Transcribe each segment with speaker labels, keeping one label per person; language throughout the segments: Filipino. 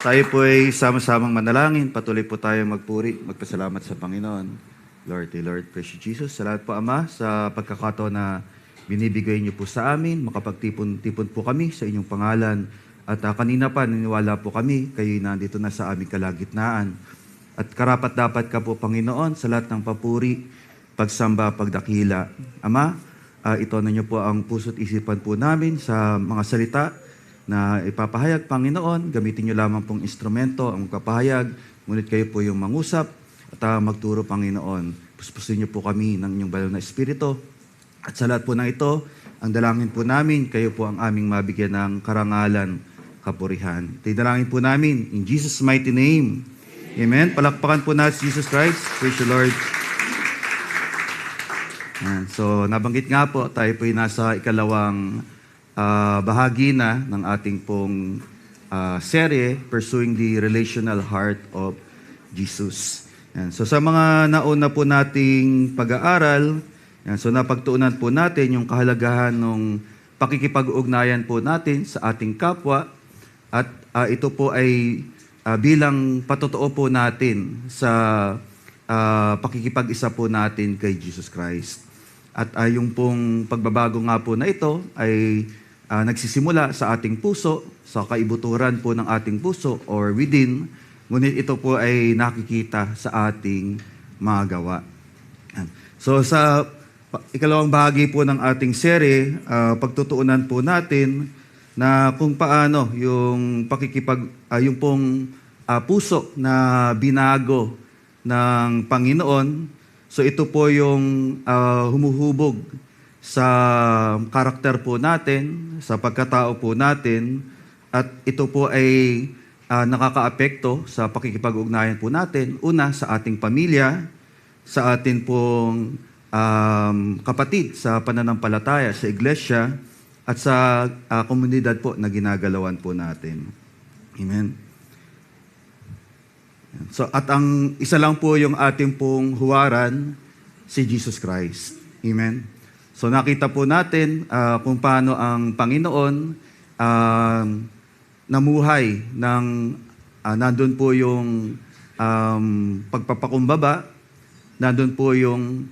Speaker 1: Tayo po ay sama-samang manalangin. Patuloy po tayo magpuri, magpasalamat sa Panginoon. Lord, praise you, Jesus. Salamat po, Ama, sa pagkakataon na binibigay niyo po sa amin. Makapagtipon-tipon po kami sa inyong pangalan. At kanina pa, niniwala po kami, kayo nandito na sa aming kalagitnaan. At karapat dapat ka po, Panginoon, sa lahat ng papuri, pagsamba, pagdakila. Ama, ito na niyo po ang puso't isipan po namin sa mga salita na ipapahayag, Panginoon. Gamitin niyo lamang pong instrumento ang magpapahayag, ngunit kayo po yung mangusap at magturo, Panginoon. Puspusin niyo po kami ng inyong banal na espiritu. At sa lahat po ng ito, ang dalangin po namin, kayo po ang aming mabigyan ng karangalan, kapurihan. Ito'y dalangin po namin in Jesus' mighty name. Amen. Palakpakan po natin Jesus Christ. Praise the Lord. So, nabanggit nga po, tayo po'y nasa ikalawang bahagi na ng ating pong serye, Pursuing the Relational Heart of Jesus. So sa mga nauna po nating pag-aaral, so napagtuunan po natin yung kahalagahan ng pakikipag-ugnayan po natin sa ating kapwa at ito po ay bilang patotoo po natin sa pakikipag-isa po natin kay Jesus Christ. At yung pong pagbabago nga po na ito ay nagsisimula sa ating puso, sa kaibuturan po ng ating puso or within, ngunit ito po ay nakikita sa ating mga gawa. So sa ikalawang bahagi po ng ating serye, pagtutuunan po natin na kung paano yung yung pong puso na binago ng Panginoon. So ito po yung humuhubog sa karakter po natin, sa pagkatao po natin, at ito po ay nakakaapekto sa pakikipag-ugnayan po natin. Una, sa ating pamilya, sa atin pong kapatid sa pananampalataya, sa iglesia, at sa komunidad po na ginagalawan po natin. Amen. So, at ang isa lang po yung ating pong huwaran, si Jesus Christ. Amen. So nakita po natin kung paano ang Panginoon namuhay ng nandun po yung pagpapakumbaba, nandun po yung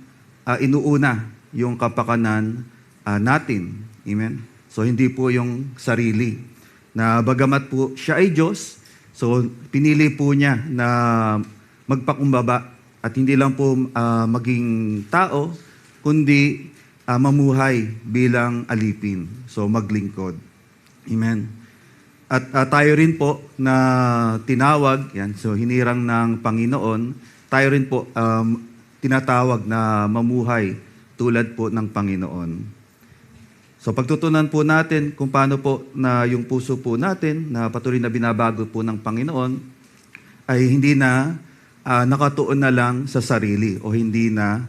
Speaker 1: inuuna yung kapakanan natin. Amen? So hindi po yung sarili. Na bagamat po siya ay Diyos, so pinili po niya na magpakumbaba at hindi lang po maging tao, kundi mamuhay bilang alipin. So, maglingkod. Amen. At tayo rin po na tinawag, yan, so hinirang ng Panginoon, tayo rin po tinatawag na mamuhay tulad po ng Panginoon. So, pagtutunan po natin kung paano po na yung puso po natin na patuloy na binabago po ng Panginoon ay hindi na nakatuon na lang sa sarili o hindi na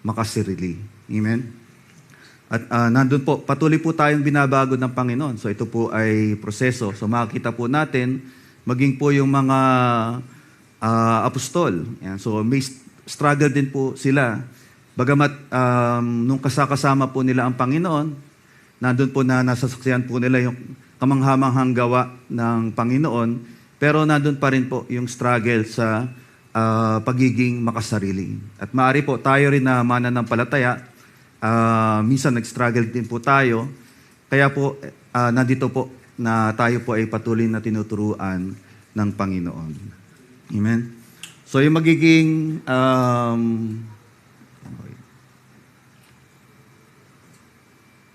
Speaker 1: makasarili. Amen. At nandun po, patuloy po tayong binabago ng Panginoon. So ito po ay proseso. So makikita po natin, maging po yung mga apostol. Yan. So may struggle din po sila. Bagamat nung kasama po nila ang Panginoon, nandun po na nasasaksihan po nila yung kamanghamanghang gawa ng Panginoon, pero nandun pa rin po yung struggle sa pagiging makasarili. At maaari po tayo rin na mananampalataya, minsan nag-struggle din po tayo. Kaya po, nandito po na tayo po ay patuloy na tinuturuan ng Panginoon. Amen? So, yung magiging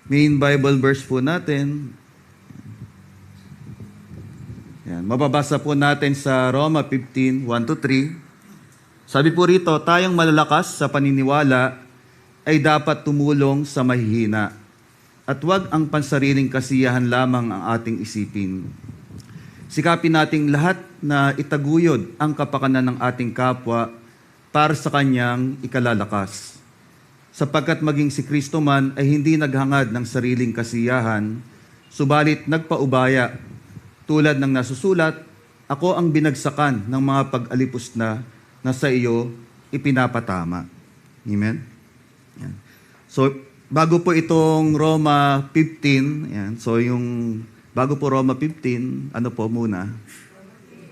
Speaker 1: main Bible verse po natin, yan, mababasa po natin sa Roma 15, 1-3. Sabi po rito, tayong malalakas sa paniniwala ay dapat tumulong sa mahihina at huwag ang pansariling kasiyahan lamang ang ating isipin. Sikapin nating lahat na itaguyod ang kapakanan ng ating kapwa para sa kanyang ikalalakas. Sapagkat maging si Kristo man ay hindi naghangad ng sariling kasiyahan, subalit nagpaubaya, tulad ng nasusulat, ako ang binagsakan ng mga pag-alipos na sa iyo ipinapatama. Amen? Yan. So, bago po itong Roma 15, yan. So, bago po Roma 15, ano po muna?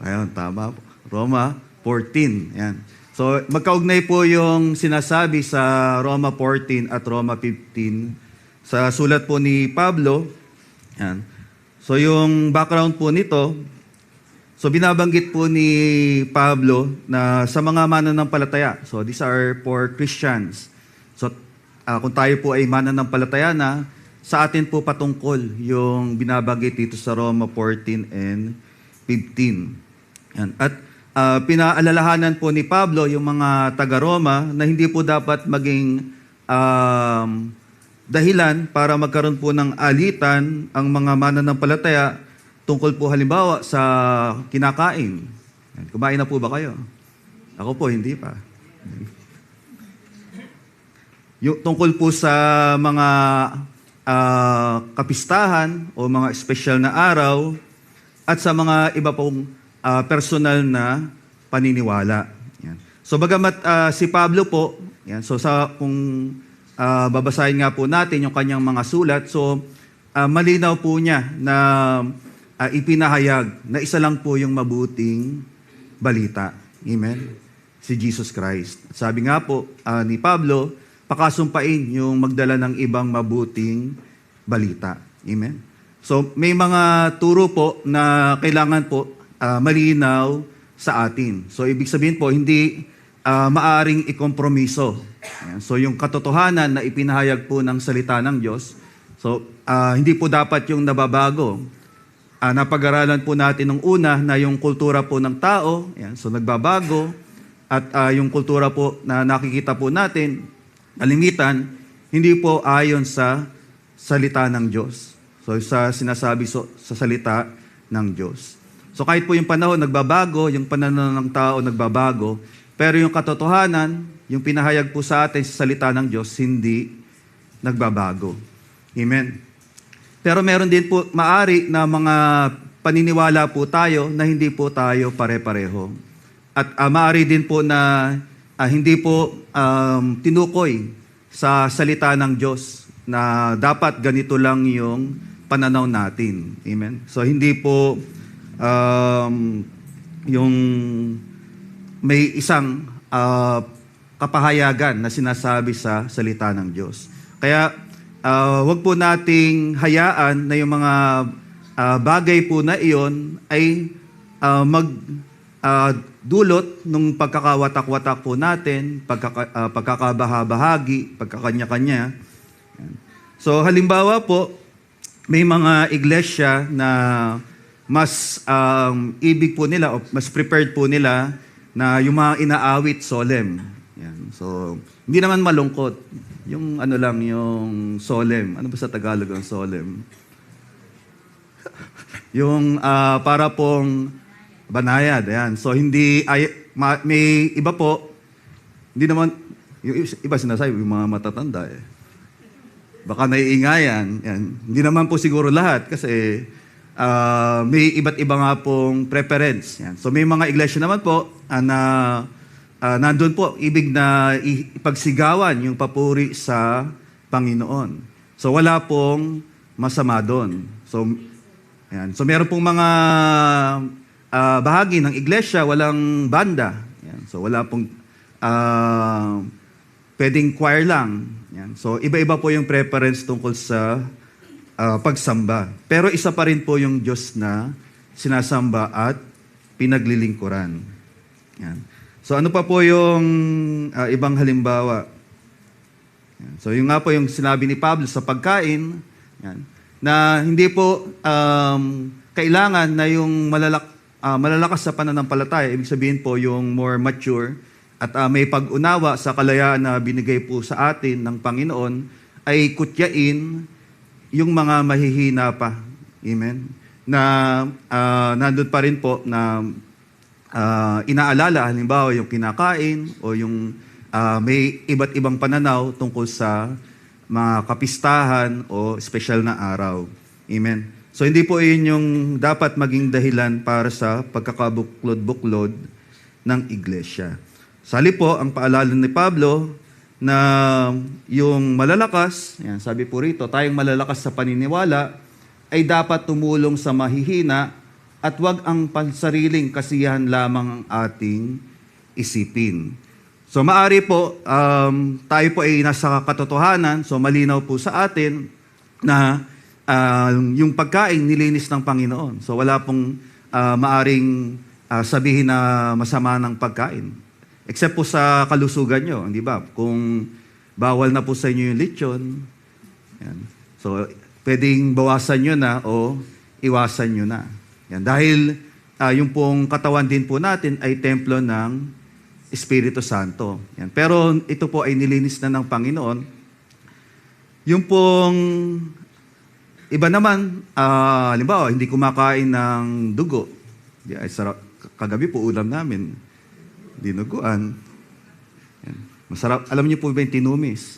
Speaker 1: Ayun, tama po. Roma 14. Yan. So, magkaugnay po yung sinasabi sa Roma 14 at Roma 15 sa sulat po ni Pablo. Yan. So, yung background po nito, so binabanggit po ni Pablo na sa mga mananampalataya. So, these are for Christians. So, kung tayo po ay mananampalataya na, sa atin po patungkol yung binabanggit dito sa Roma 14 and 15. Yan. At pinaalalahanan po ni Pablo yung mga taga-Roma na hindi po dapat maging dahilan para magkaroon po ng alitan ang mga mananampalataya tungkol po halimbawa sa kinakain. Yan. Kumain na po ba kayo? Ako po, hindi pa. Yung tungkol po sa mga kapistahan o mga espesyal na araw at sa mga iba pong personal na paniniwala. Yan. So bagamat si Pablo po, yan, so kung babasahin nga po natin yung kanyang mga sulat, so malinaw po niya na ipinahayag na isa lang po yung mabuting balita. Amen? Si Jesus Christ. At sabi nga po ni Pablo, pakasumpain yung magdala ng ibang mabuting balita. Amen? So, may mga turo po na kailangan po malinaw sa atin. So, ibig sabihin po, hindi maaring ikompromiso. Ayan. So, yung katotohanan na ipinahayag po ng salita ng Diyos, so, hindi po dapat yung nababago. Napag-aralan po natin nung una na yung kultura po ng tao, ayan, so nagbabago, at yung kultura po na nakikita po natin, kalimitan, hindi po ayon sa salita ng Diyos. So, sa sinasabi sa salita ng Diyos. So, kahit po yung panahon nagbabago, yung pananaw ng tao nagbabago, pero yung katotohanan, yung pinahayag po sa atin sa salita ng Diyos, hindi nagbabago. Amen. Pero meron din po maari na mga paniniwala po tayo na hindi po tayo pare-pareho. At maari din po na hindi po tinukoy sa salita ng Diyos na dapat ganito lang yung pananaw natin. Amen? So, hindi po yung may isang kapahayagan na sinasabi sa salita ng Diyos. Kaya, wag po nating hayaan na yung mga bagay po na iyon ay dulot nung pagkakawatak-watak po natin, pagkakabahabahagi, pagkakanya-kanya. So halimbawa po, may mga iglesia na mas ibig po nila, o mas prepared po nila na yung mga inaawit solemn. Yan. So, hindi naman malungkot. Yung ano lang, yung solemn. Ano ba sa Tagalog ang solemn? Yung para pong banayad, ayan. So, may iba po, hindi naman, yung iba sinasabi, yung mga matatanda eh. Baka naiingayan. Yan. Hindi naman po siguro lahat kasi may iba't iba nga pong preference. Yan. So, may mga iglesia naman po na nandun po, ibig na ipagsigawan yung papuri sa Panginoon. So, wala pong masama doon. So, ayan. So, meron pong mga bahagi ng iglesia, walang banda. Yan. So, wala pong pwedeng choir lang. Yan. So, iba-iba po yung preference tungkol sa pagsamba. Pero isa pa rin po yung Diyos na sinasamba at pinaglilingkuran. Yan. So, ano pa po yung ibang halimbawa? Yan. So, yung nga po yung sinabi ni Pablo sa pagkain, yan, na hindi po kailangan na yung malalakas sa pananampalataya, ibig sabihin po yung more mature at may pag-unawa sa kalayaan na binigay po sa atin ng Panginoon, ay kutyain yung mga mahihina pa. Amen? Na nandun pa rin po na inaalala, halimbawa yung kinakain o yung may iba't ibang pananaw tungkol sa mga kapistahan o special na araw. Amen? So hindi po yun yung dapat maging dahilan para sa pagkakabuklod-buklod ng iglesia. Sali po, ang paalala ni Pablo na yung malalakas, yan, sabi po rito, tayong malalakas sa paniniwala, ay dapat tumulong sa mahihina at wag ang pansariling kasiyahan lamang ang ating isipin. So maari po, tayo po ay nasa katotohanan, so malinaw po sa atin na yung pagkain nilinis ng Panginoon. So wala pong maaring sabihin na masama ng pagkain. Except po sa kalusugan nyo, di ba? Kung bawal na po sa inyo yung lechon, yan. So pwedeng bawasan nyo na o iwasan nyo na. Yan. Dahil yung pong katawan din po natin ay templo ng Espiritu Santo. Yan. Pero ito po ay nilinis na ng Panginoon. Yung pong iba naman, halimbawa, hindi kumakain ng dugo. Ay, sarap. Kagabi po ulam namin, dinuguan. Yan. Masarap. Alam niyo po ba yung tinumis?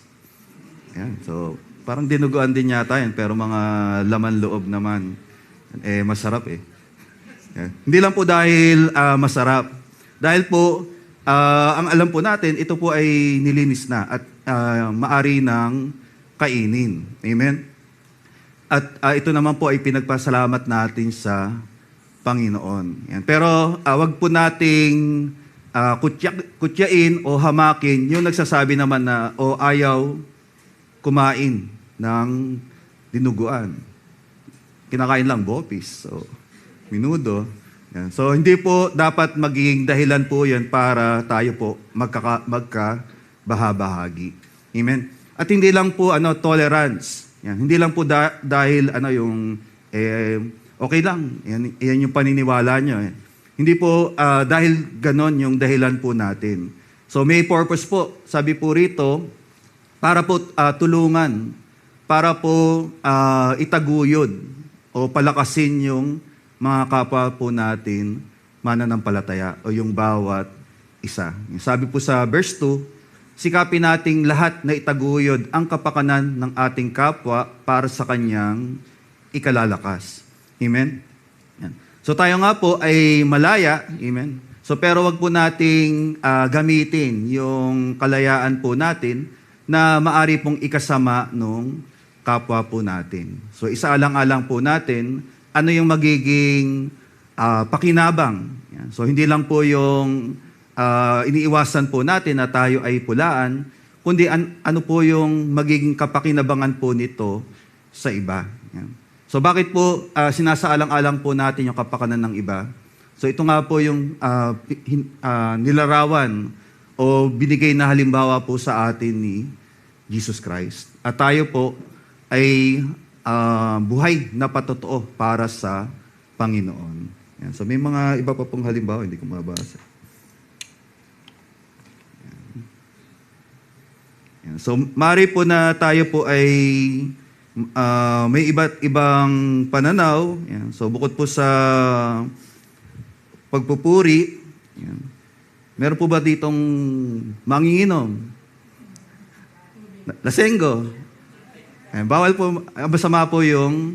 Speaker 1: Yan. So, parang dinuguan din yata yan, pero mga laman loob naman. Masarap eh. Yan. Hindi lang po dahil masarap. Dahil po, ang alam po natin, ito po ay nilinis na at maari ng kainin. Amen? At ito naman po ay pinagpasalamat natin sa Panginoon. Yan. Pero wag po nating kutyain o hamakin yung nagsasabi naman na o ayaw kumain ng dinuguan. Kinakain lang bopis. So, minudo. Yan. So, hindi po dapat maging dahilan po yan para tayo po magkabahabahagi. Amen? At hindi lang po tolerance. Yan. Hindi lang po dahil yung okay lang. Yan yung paniniwala nyo. Hindi po dahil ganon yung dahilan po natin. So may purpose po. Sabi po rito, para po tulungan, para po itaguyod o palakasin yung mga kapwa po natin mananampalataya o yung bawat isa. Sabi po sa verse 2, sikapin nating lahat na itaguyod ang kapakanan ng ating kapwa para sa kanyang ikalalakas. Amen? Yan. So tayo nga po ay malaya. Amen? So pero wag po nating gamitin yung kalayaan po natin na maari pong ikasama nung kapwa po natin. So isaalang-alang po natin ano yung magiging pakinabang. Yan. So hindi lang po yung iniiwasan po natin na tayo ay pulaan, kundi ano po yung magiging kapakinabangan po nito sa iba. Yan. So bakit po sinasaalang-alang po natin yung kapakanan ng iba? So ito nga po yung nilarawan o binigay na halimbawa po sa atin ni Jesus Christ. At tayo po ay buhay na patotoo para sa Panginoon. Yan. So may mga iba pa pong halimbawa, hindi ko mabasa. Yan. So mari po na tayo po ay may iba't ibang pananaw. Yan. So bukod po sa pagpupuri, yan. Meron po ba ditong manginginom? Lasenggo. Yan. Bawal po, masama po yung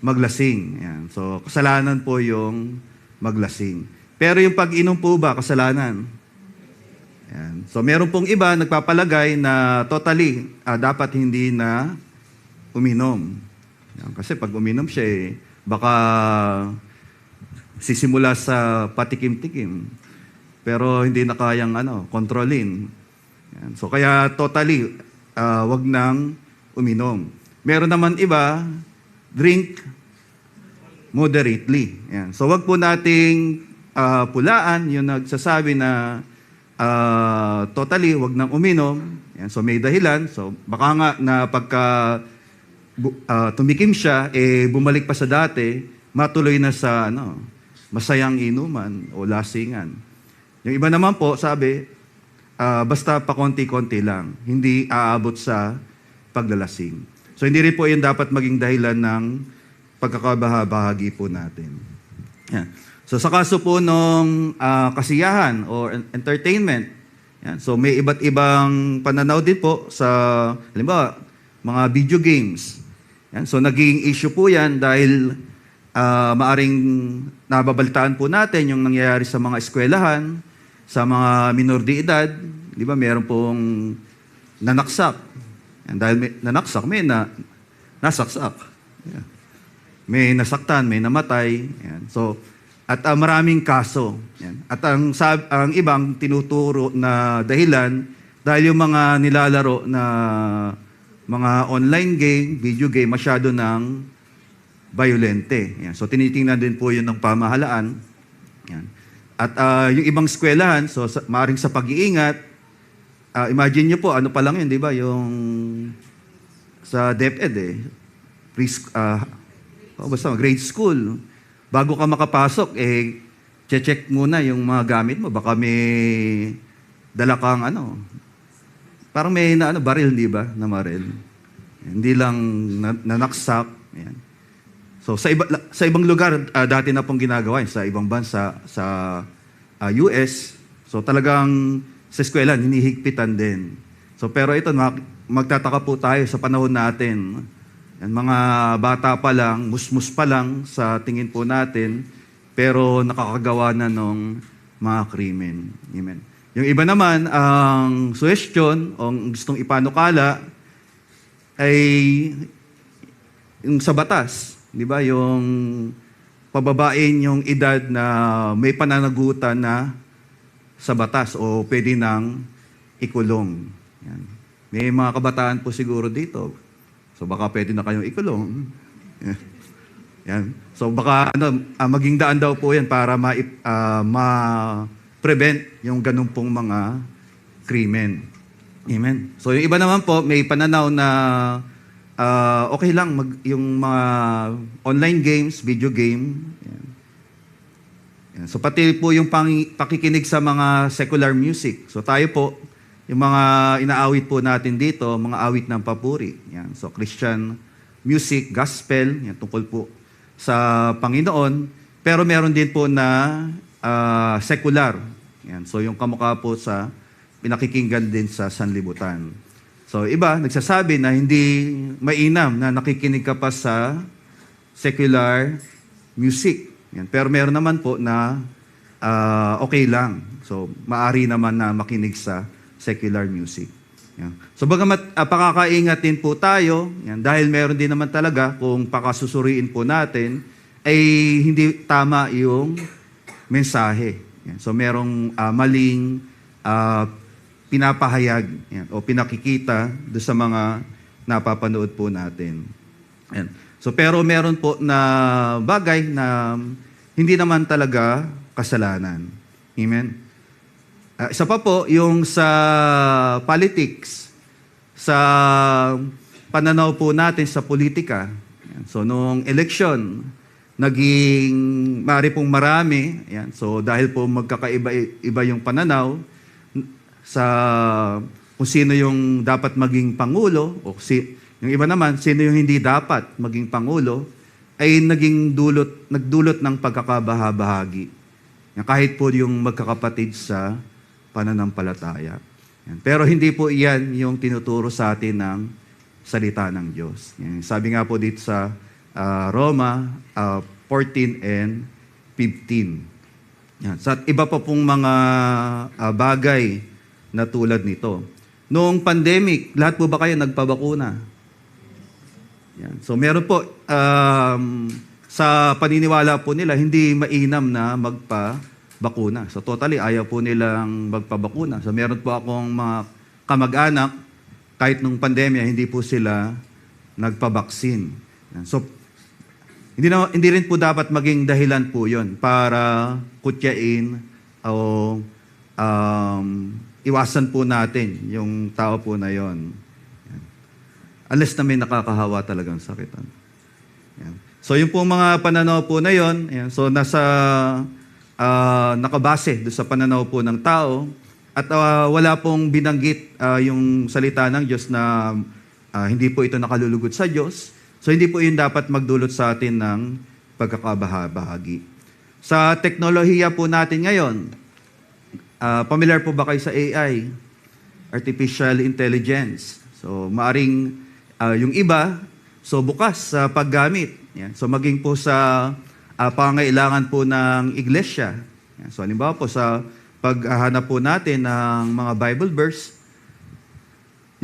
Speaker 1: maglasing. Yan. So kasalanan po yung maglasing. Pero yung pag-inom po ba, kasalanan? Yan. So meron pong iba nagpapalagay na totally dapat hindi na uminom. Yan. Kasi pag uminom siya, baka sisimula sa patikim-tikim. Pero hindi na kayang kontrolin. Yan. So kaya totally, wag nang uminom. Meron naman iba, drink moderately. Yan. So wag po nating pulaan yung nagsasabi na totally, wag nang uminom. Yan. So may dahilan. So baka nga na pagka tumikim siya, bumalik pa sa dati, matuloy na sa masayang inuman o lasingan. Yung iba naman po, sabi, basta pa konti-konti lang, hindi aabot sa paglalasing. So hindi rin po yun dapat maging dahilan ng pagkakabahabahagi po natin. Yan. So sa kaso po nung kasiyahan or entertainment, yan. So may iba't ibang pananaw din po sa, halimbawa, mga video games. Yan. So naging issue po yan dahil maaring nababalitaan po natin yung nangyayari sa mga eskwelahan, sa mga minor de edad. Di ba, meron pong nanaksak. Yan. Dahil nanaksak, may nasaksak. Yeah. may nasaktan, may namatay. Yan. So, at maraming kaso. Yan. At ang ibang tinuturo na dahilan, dahil yung mga nilalaro na mga online game, video game, masyado ng violente. Yan. So, tinitingnan din po yun ng pamahalaan. Yan. At yung ibang eskwelahan, so maaaring sa pag-iingat, imagine nyo po, ano pa lang yun, di ba? Yung sa DepEd basta grade school. Bago ka makapasok, check muna yung mga gamit mo. Baka may dala kang parang may baril, di ba? Na baril. Hindi lang nanaksak. Yan. So sa ibang lugar, dati na pong ginagawa yun, sa ibang bansa, sa US. So talagang sa eskwelahan, hinihigpitan din. So pero ito, magtataka po tayo sa panahon natin. Yan, mga bata pa lang, musmus pa lang sa tingin po natin, pero nakakagawa na ng mga krimen. Amen. Yung iba naman, ang suggestion, o gustong ipanukala, ay yung sa batas. Di ba? Yung pababain yung edad na may pananagutan na sa batas o pwede nang ikulong. Yan. May mga kabataan po siguro dito. So baka pwede na kayong ikulong. Yan. So baka maging daan daw po yan para ma-prevent yung ganun pong mga krimen. Amen. So yung iba naman po, may pananaw na okay lang yung mga online games, video game. Yan. Yan. So pati po yung pakikinig sa mga secular music. So tayo po, yung mga inaawit po natin dito, mga awit ng papuri. Yan. So Christian music, gospel, yan, tungkol po sa Panginoon. Pero meron din po na secular. Yan. So yung kamukha po sa pinakikinggan din sa sanlibutan. So iba, nagsasabi na hindi mainam na nakikinig ka pa sa secular music. Yan. Pero meron naman po na okay lang. So maari naman na makinig sa secular music. Yan. So bagamat pakakaingat din po tayo, yan, dahil meron din naman talaga kung pakasusuriin po natin, ay hindi tama yung mensahe. Yan. So merong maling pinapahayag yan, o pinakikita do sa mga napapanood po natin. Yan. So pero meron po na bagay na hindi naman talaga kasalanan. Amen. Isa pa po, yung sa politics, sa pananaw po natin sa politika. So, nung election, maaari pong marami. Yan. So, dahil po magkakaiba yung pananaw sa kung sino yung dapat maging pangulo, o yung iba naman, sino yung hindi dapat maging pangulo, ay nagdulot ng pagkakabahabahagi. Yan. Kahit po yung magkakapatid sa pananampalataya. Yan. Pero hindi po iyan yung tinuturo sa atin ng salita ng Diyos. Yan. Sabi nga po dito sa Roma 14 and 15. Yan. Sa iba pa pong mga bagay na tulad nito. Noong pandemic, lahat po ba kayo nagpabakuna? Yan. So meron po, sa paniniwala po nila, hindi mainam na magpabakuna. So totally, ayaw po nilang magpabakuna. So meron po akong mga kamag-anak, kahit nung pandemya, hindi po sila nagpabaksin. So hindi rin po dapat maging dahilan po yon para kutyain o iwasan po natin yung tao po na yon. Unless na may nakakahawa talagang sakit. Yan. So yung po mga pananaw po na yon, yan, so nakabase doon sa pananaw po ng tao at wala pong binanggit yung salita ng Diyos na hindi po ito nakalulugod sa Diyos. So hindi po yun dapat magdulot sa atin ng pagkakabahagi. Sa teknolohiya po natin ngayon, familiar po ba kayo sa AI? Artificial Intelligence. So maaring yung iba, so bukas sa paggamit. Yan. So maging po sa pangailangan po ng iglesia. Yan. So halimbawa po sa paghahanap po natin ng mga Bible verse,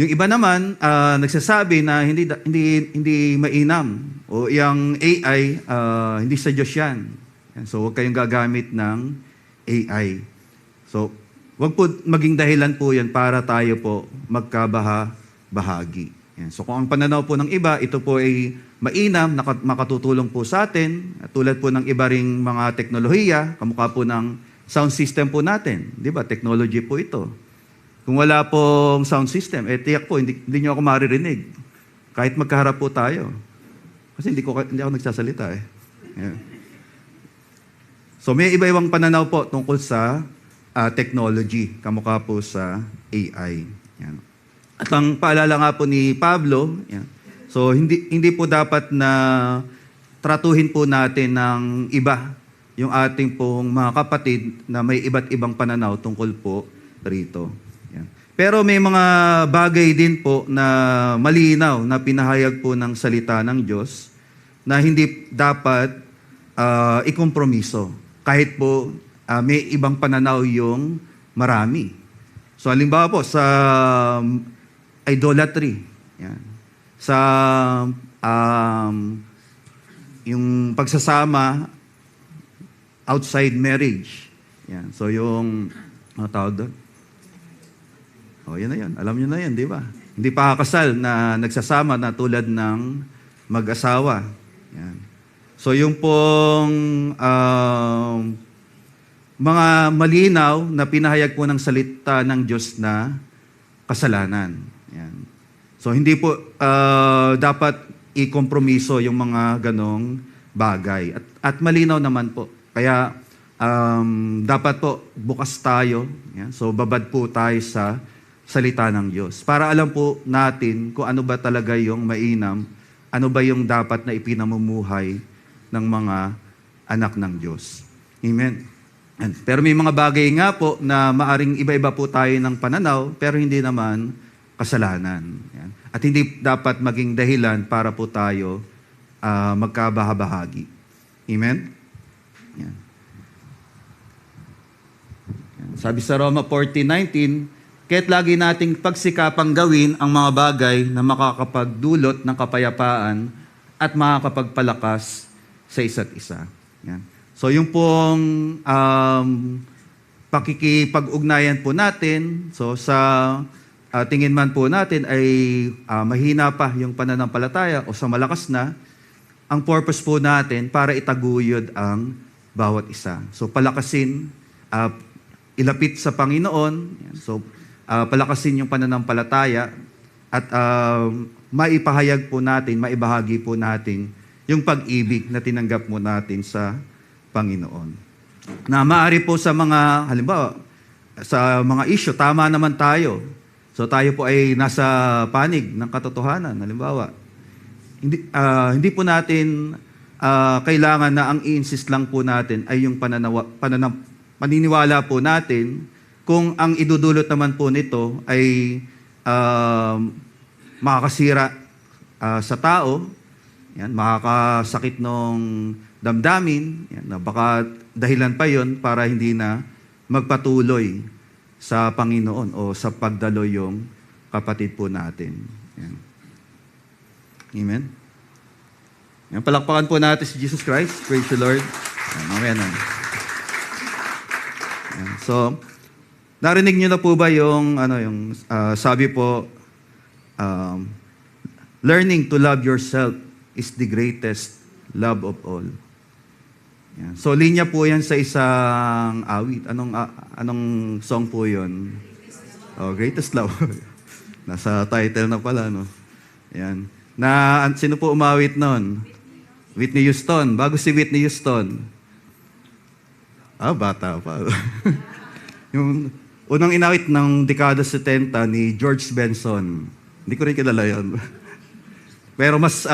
Speaker 1: Yung iba naman nagsasabi na hindi mainam o yung AI hindi sa Diyos yan. Yan. So huwag kayong gagamit ng AI. So huwag po maging dahilan po yan para tayo po magkabaha-bahagi. Yan. So kung ang pananaw po ng iba, ito po ay mainam, makatutulong po sa atin, tulad po ng iba ring mga teknolohiya, kamukha po ng sound system po natin. Di ba? Technology po ito. Kung wala pong sound system, tiyak po, hindi nyo ako maririnig. Kahit magkaharap po tayo. Kasi hindi ako nagsasalita eh. Yeah. So may iba-ibang pananaw po tungkol sa technology, kamukha po sa AI. Yan. At ang paalala nga po ni Pablo, yan. So hindi po dapat na tratuhin po natin ng iba yung ating pong mga kapatid na may iba't ibang pananaw tungkol po rito. Yan. Pero may mga bagay din po na malinaw na pinahayag po ng salita ng Diyos na hindi dapat ikompromiso. Kahit po may ibang pananaw yung marami. So halimbawa po sa idolatry. Yan. Sa yung pagsasama outside marriage. Yan. So yung tawag doon? Yan na yan. Alam nyo na yan, di ba? Hindi pa kakasal na nagsasama na tulad ng mag-asawa. Yan. So yung pong mga malinaw na pinahayag po ng salita ng Diyos na kasalanan. Yan. So hindi po dapat ikompromiso yung mga ganong bagay. At malinaw naman po. Kaya dapat po bukas tayo. Yan. So babad po tayo sa salita ng Diyos. Para alam po natin kung ano ba talaga yung mainam, ano ba yung dapat na ipinamumuhay ng mga anak ng Diyos. Amen. Pero may mga bagay nga po na maaring iba-iba po tayo ng pananaw, pero hindi naman kasalanan. Yan. At hindi dapat maging dahilan para po tayo magkabahabahagi. Amen? Yan. Yan. Sabi sa Roma 14:19, kaya't lagi nating pagsikapang gawin ang mga bagay na makakapagdulot ng kapayapaan at makakapagpalakas sa isa't isa. Yan. So yung pong pakikipag-ugnayan po natin, so sa tingin man po natin ay mahina pa yung pananampalataya o sa malakas na, ang purpose po natin para itaguyod ang bawat isa. So palakasin, ilapit sa Panginoon, yan. So palakasin yung pananampalataya at maipahayag po natin, maibahagi po natin yung pag-ibig na tinanggap mo natin sa Panginoon. Na maaari po sa mga, halimbawa, sa mga issue, tama naman tayo. So tayo po ay nasa panig ng katotohanan. Halimbawa, hindi po natin kailangan na ang i-insist lang po natin ay yung paniniwala po natin kung ang idudulot naman po nito ay makakasira sa tao, yan, makakasakit ng damdamin, yan, na baka dahilan pa yon para hindi na magpatuloy sa Panginoon o sa pagdalo yung kapatid po natin. Yan. Amen? Yan, palakpakan po natin si Jesus Christ. Praise the Lord. Yan, mamaya na. Yan. So, narinig niyo na po ba yung sabi po, learning to love yourself is the greatest love of all. Yan. So linya po yan sa isang awit. Anong song po yun? Greatest Love. Nasa title na pala, no? Yan. Sino po umawit nun? Whitney Houston. Bago si Whitney Houston. Bata pa. Yung unang inawit ng dekada 70 ni George Benson. Hindi ko rin kilala yun. Pero mas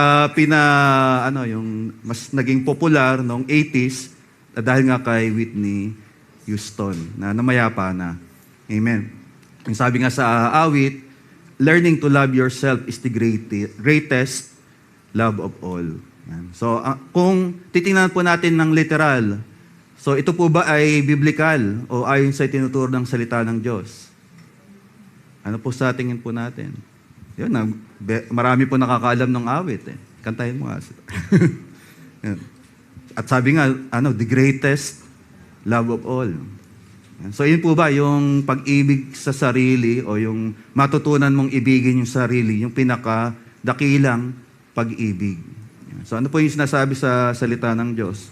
Speaker 1: mas naging popular noong 80s dahil nga kay Whitney Houston na namayapa na. Amen. Yung sabi nga sa awit, learning to love yourself is the greatest love of all. Yan. So kung titingnan po natin ng literal, so ito po ba ay biblical o ayon sa tinuturo ng salita ng Diyos? Ano po sa tingin po natin? Yun, marami po nakakaalam ng awit. Kantahin mo nga. Yan. At sabi nga, the greatest love of all. Yan. So yun po ba, yung pag-ibig sa sarili o yung matutunan mong ibigin yung sarili, yung pinaka-dakilang pag-ibig. Yan. So ano po yung sinasabi sa salita ng Diyos?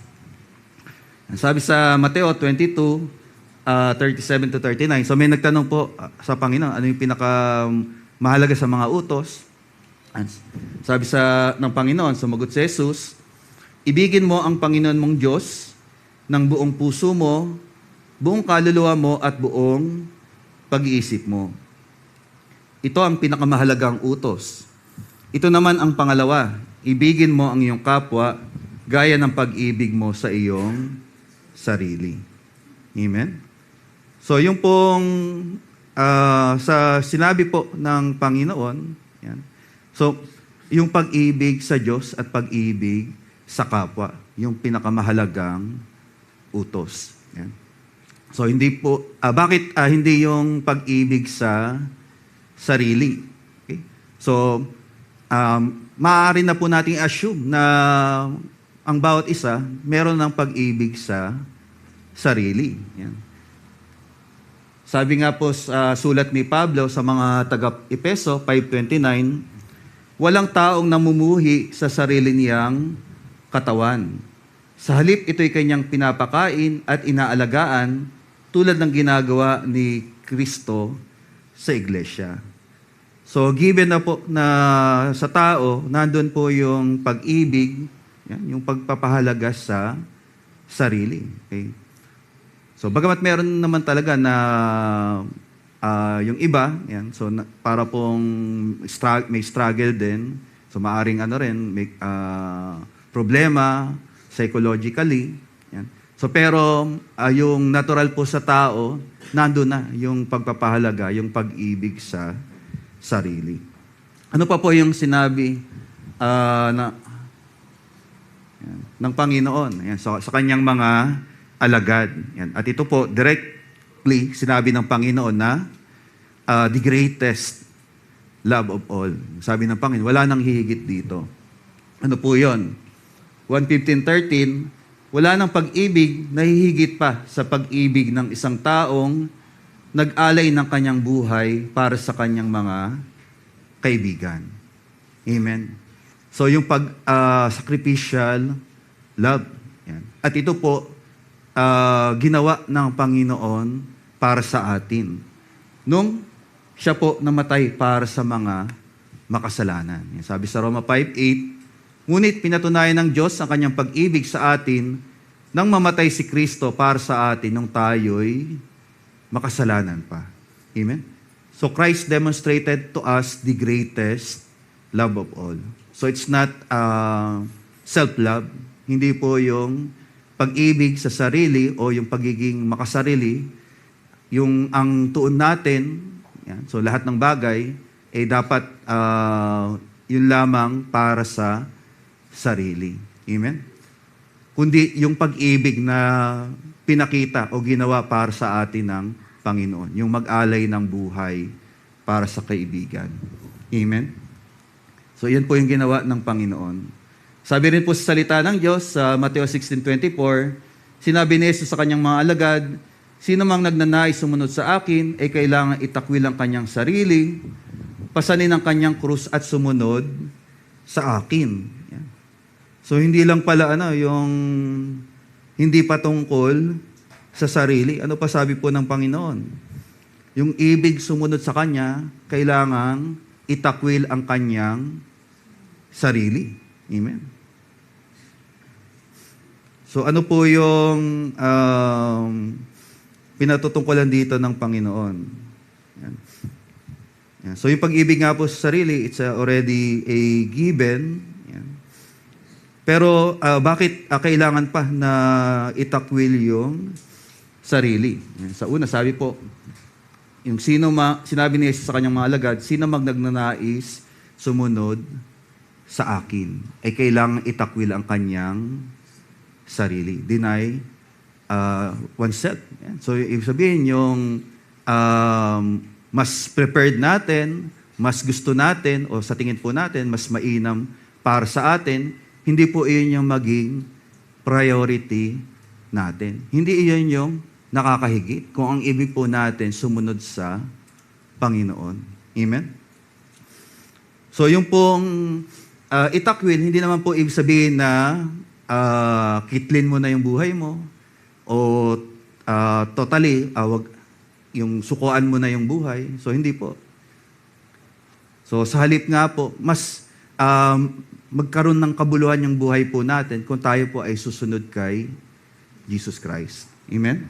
Speaker 1: Sabi sa Mateo 22, 37 to 39. So may nagtanong po sa Panginoon, ano yung pinaka-mahalaga sa mga utos? Sabi ng Panginoon, sumagot si Jesus, ibigin mo ang Panginoon mong Diyos ng buong puso mo, buong kaluluwa mo at buong pag-iisip mo. Ito ang pinakamahalagang utos. Ito naman ang pangalawa, ibigin mo ang iyong kapwa gaya ng pag-ibig mo sa iyong sarili. Amen? So yung pong sa sinabi po ng Panginoon, yan. So yung pag-ibig sa Diyos at pag-ibig sa kapwa, yung pinakamahalagang utos. Yan. So hindi po, bakit hindi yung pag-ibig sa sarili? Okay? So maaari na po nating assume na ang bawat isa meron ng pag-ibig sa sarili. Yan. Sabi nga po sa sulat ni Pablo sa mga taga-Epeso 5:29, walang taong namumuhi sa sarili niyang katawan. Sa halip ito'y kanyang pinapakain at inaalagaan tulad ng ginagawa ni Kristo sa iglesia. So given na po na sa tao, nandun po yung pag-ibig, yan, yung pagpapahalaga sa sarili. Okay? So, bagamat meron naman talaga na yung iba, yan, so para pong may struggle din, so maaring may problema psychologically. Yan. So, pero yung natural po sa tao, nandun na yung pagpapahalaga, yung pag-ibig sa sarili. Ano pa po yung sinabi ng Panginoon yan, sa kanyang mga alagad. Yan. At ito po, directly sinabi ng Panginoon na the greatest love of all. Sabi ng Panginoon, wala nang hihigit dito. Ano po yun? 1:15-13, wala nang pag-ibig na hihigit pa sa pag-ibig ng isang taong nag-alay ng kanyang buhay para sa kanyang mga kaibigan. Amen. So yung sacrificial love. Yan. At ito po, ginawa ng Panginoon para sa atin. Nung siya po namatay para sa mga makasalanan. Yan. Sabi sa Roma 5:8, ngunit pinatunayan ng Diyos ang kanyang pag-ibig sa atin nang mamatay si Kristo para sa atin nung tayo'y makasalanan pa. Amen? So Christ demonstrated to us the greatest love of all. So it's not self-love. Hindi po yung pag-ibig sa sarili o yung pagiging makasarili. Yung ang tuon natin, yan, so lahat ng bagay, dapat yun lamang para sa sarili. Amen? Kundi yung pag-ibig na pinakita o ginawa para sa atin ng Panginoon. Yung mag-alay ng buhay para sa kaibigan. Amen? So, yan po yung ginawa ng Panginoon. Sabi rin po sa salita ng Diyos sa Mateo 16:24, sinabi ni Jesus sa kanyang mga alagad, sino mang nagnanais sumunod sa akin, ay kailangan itakwil ang kanyang sarili, pasanin ang kanyang krus at sumunod sa akin. Yan. So, hindi lang pala yung hindi patungkol sa sarili. Ano pa sabi po ng Panginoon? Yung ibig sumunod sa Kanya, kailangang itakwil ang Kanyang sarili. Amen. So ano po yung pinatutungkulan dito ng Panginoon? Yan. Yan. So yung pag-ibig nga po sa sarili, it's already a given. Yan. Pero bakit kailangan pa na itakwil yung sarili? Yan. Sa una, sabi po, yung sinabi ni Jesus sa kanyang mga alagad, sino nagnanais sumunod sa akin, ay kailangang itakwil ang kanyang sarili. Deny oneself. Yan. So, ibig sabihin yung mas prepared natin, mas gusto natin, o sa tingin po natin, mas mainam para sa atin, hindi po iyon yung maging priority natin. Hindi iyon yung nakakahigit kung ang ibig po natin sumunod sa Panginoon. Amen? So yung pong itakwil, hindi naman po ibig sabihin na kitlin mo na yung buhay mo o totally, yung sukuan mo na yung buhay. So hindi po. So sa halip nga po, mas magkaroon ng kabuluhan yung buhay po natin kung tayo po ay susunod kay Jesus Christ. Amen?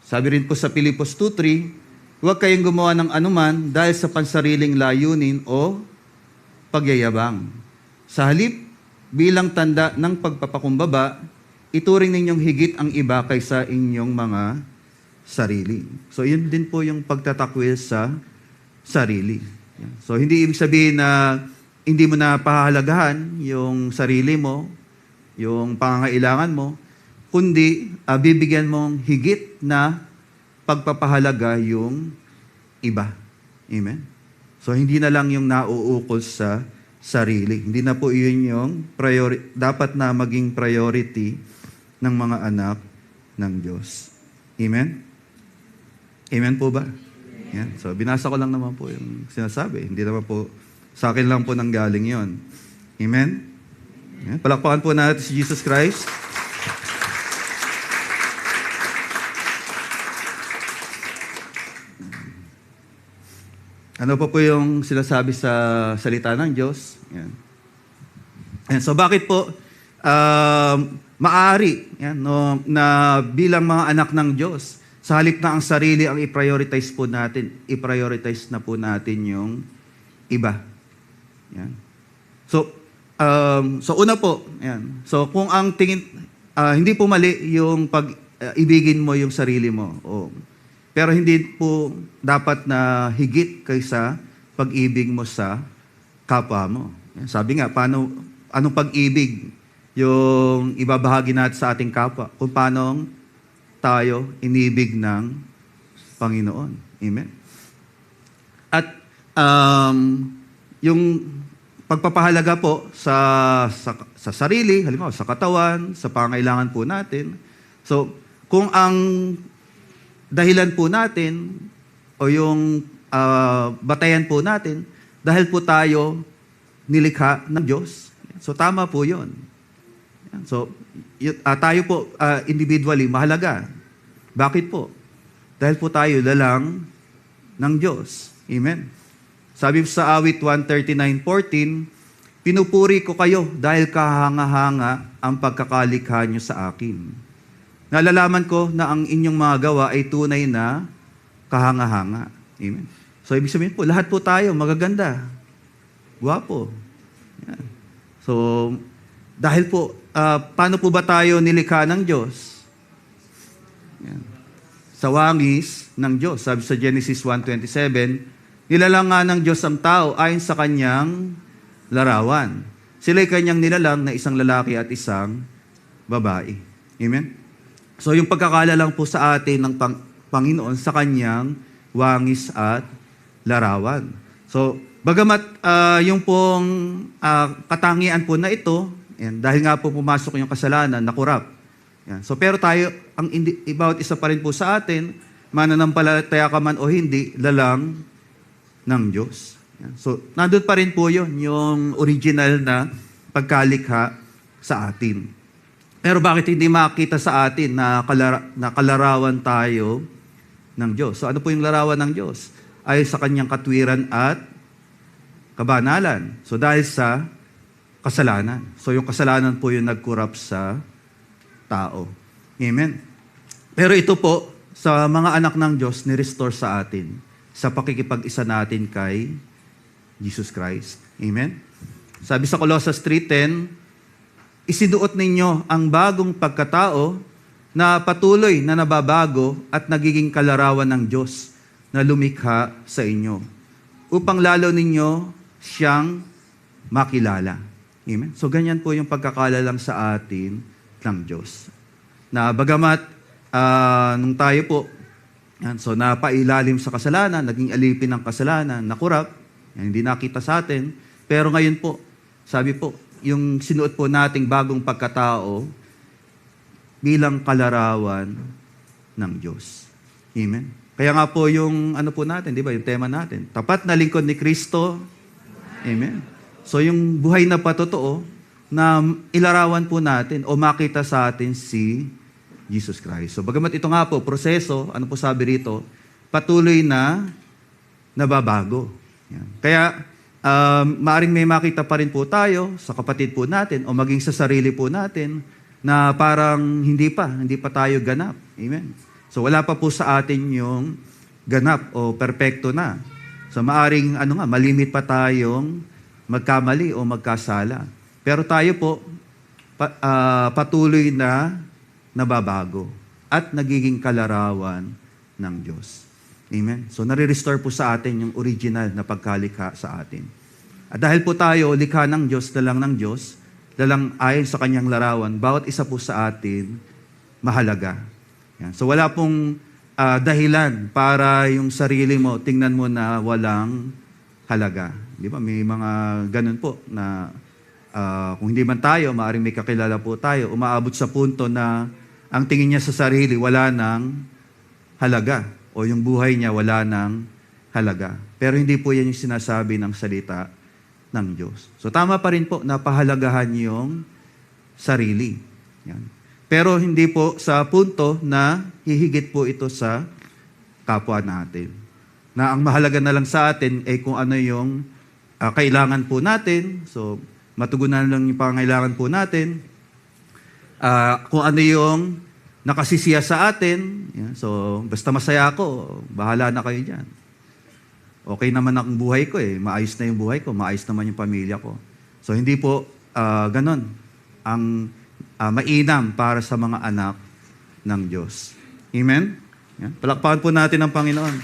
Speaker 1: Sabi rin po sa Pilipos 2:3, huwag kayong gumawa ng anuman dahil sa pansariling layunin o pagyayabang. Sa halip, bilang tanda ng pagpapakumbaba, ituring ninyong higit ang iba kaysa inyong mga sarili. So, yun din po yung pagtatakwil sa sarili. So, hindi ibig sabihin na hindi mo na pahahalagahan yung sarili mo, yung pangangailangan mo, kundi bibigyan mong higit na pagpapahalaga yung iba. Amen? So, hindi na lang yung nauukol sa sarili. Hindi na po yun yung dapat na maging priority ng mga anak ng Diyos. Amen? Amen po ba? Yan. So, binasa ko lang naman po yung sinasabi. Hindi naman po, sa akin lang po nanggaling yon. Amen? Yan. Palakpakan po natin si Jesus Christ. Ano pa po yung sinasabi sa salita ng Diyos? Yan. Yan. So, bakit po maaari na bilang mga anak ng Diyos, sa halip na ang sarili ang i-prioritize na po natin yung iba. Yan. So una po, yan. So kung ang tingin, hindi po mali yung ibigin mo yung sarili mo. Pero hindi po dapat na higit kaysa pag-ibig mo sa kapwa mo. Yan. Sabi nga, anong pag-ibig yung ibabahagi natin sa ating kapwa? Kung paano tayo inibig ng Panginoon. Amen? At yung pagpapahalaga po sa sarili, halimbawa sa katawan, sa pangailangan po natin. So, kung ang dahilan po natin o yung batayan po natin, dahil po tayo nilikha ng Diyos. So, tama po yun. So, tayo po individually mahalaga. Bakit po? Dahil po tayo lalang ng Diyos. Amen? Sabi sa awit 139:14, pinupuri ko kayo dahil kahanga-hanga ang pagkakalikha nyo sa akin. Nalalaman ko na ang inyong mga gawa ay tunay na kahanga-hanga. Amen? So, ibig sabihin po, lahat po tayo magaganda. Guwapo. Yan. So, dahil po, paano po ba tayo nilikha ng Diyos? Yan. Sa wangis ng Diyos. Sabi sa Genesis 1:27, nilalang nga ng Diyos ang tao ayon sa kanyang larawan. Sila'y kanyang nilalang na isang lalaki at isang babae. Amen? So yung pagkakalalang po sa atin ng Panginoon sa kanyang wangis at larawan. So, bagamat yung pong katangian po na ito, yan, dahil nga po pumasok yung kasalanan, nakurap. Yan. So, pero tayo, bawat isa pa rin po sa atin, mananampalataya ka man o hindi, lalang ng Diyos. Yan. So, nandun pa rin po yun, yung original na pagkalikha sa atin. Pero bakit hindi makita sa atin na kalarawan tayo ng Diyos? So, ano po yung larawan ng Diyos? Ay sa kanyang katwiran at kabanalan. So, dahil sa kasalanan. So, yung kasalanan po yung nag-corrupt sa tao. Amen? Pero ito po, sa mga anak ng Diyos, ni-restore sa atin sa pakikipag-isa natin kay Jesus Christ. Amen? Sabi sa Colossus 3:10, isinuot ninyo ang bagong pagkatao na patuloy na nababago at nagiging kalarawan ng Diyos na lumikha sa inyo upang lalo ninyo siyang makilala. Amen? So, ganyan po yung pagkakalalang sa atin ng Diyos. Na bagamat nung tayo po, yan, so napailalim sa kasalanan, naging alipin ng kasalanan, nakurap, yan, hindi nakita sa atin. Pero ngayon po, sabi po, yung sinuot po nating bagong pagkatao bilang kalarawan ng Diyos. Amen? Kaya nga po yung ano po natin, di ba, yung tema natin, tapat na lingkod ni Kristo. Amen? So yung buhay na patotoo na ilarawan po natin o makita sa atin si Jesus Christ. So bagamat ito nga po, proseso, ano po sabi rito, patuloy na nababago. Yan. Kaya maaring may makita pa rin po tayo sa kapatid po natin o maging sa sarili po natin na parang hindi pa tayo ganap. Amen. So wala pa po sa atin yung ganap o perpekto na. So maaring malimit pa tayong magkamali o magkasala. Pero tayo po patuloy na nababago at nagiging kalarawan ng Diyos. Amen? So, nare-restore po sa atin yung original na pagkalikha sa atin. At dahil po tayo, likha ng Diyos, lalang ng Diyos, lalang ayon sa kanyang larawan, bawat isa po sa atin, mahalaga. Yan. So, wala pong dahilan para yung sarili mo, tingnan mo na walang halaga. Di ba? May mga ganun po na kung hindi man tayo, maaaring may kakilala po tayo, umaabot sa punto na ang tingin niya sa sarili, wala nang halaga. O yung buhay niya, wala nang halaga. Pero hindi po yan yung sinasabi ng salita ng Diyos. So tama pa rin po, napahalagahan yung sarili. Yan. Pero hindi po sa punto na hihigit po ito sa kapwa natin. Na ang mahalaga na lang sa atin ay kung ano yung kailangan po natin. So matugunan lang yung pangailangan po natin. Kung ano yung nakasisiya sa atin. Yan. So, basta masaya ako, bahala na kayo dyan. Okay naman ang buhay ko eh. Maayos na yung buhay ko, maayos naman yung pamilya ko. So, hindi po ganon ang mainam para sa mga anak ng Diyos. Amen? Yan. Palakpakan po natin ang Panginoon.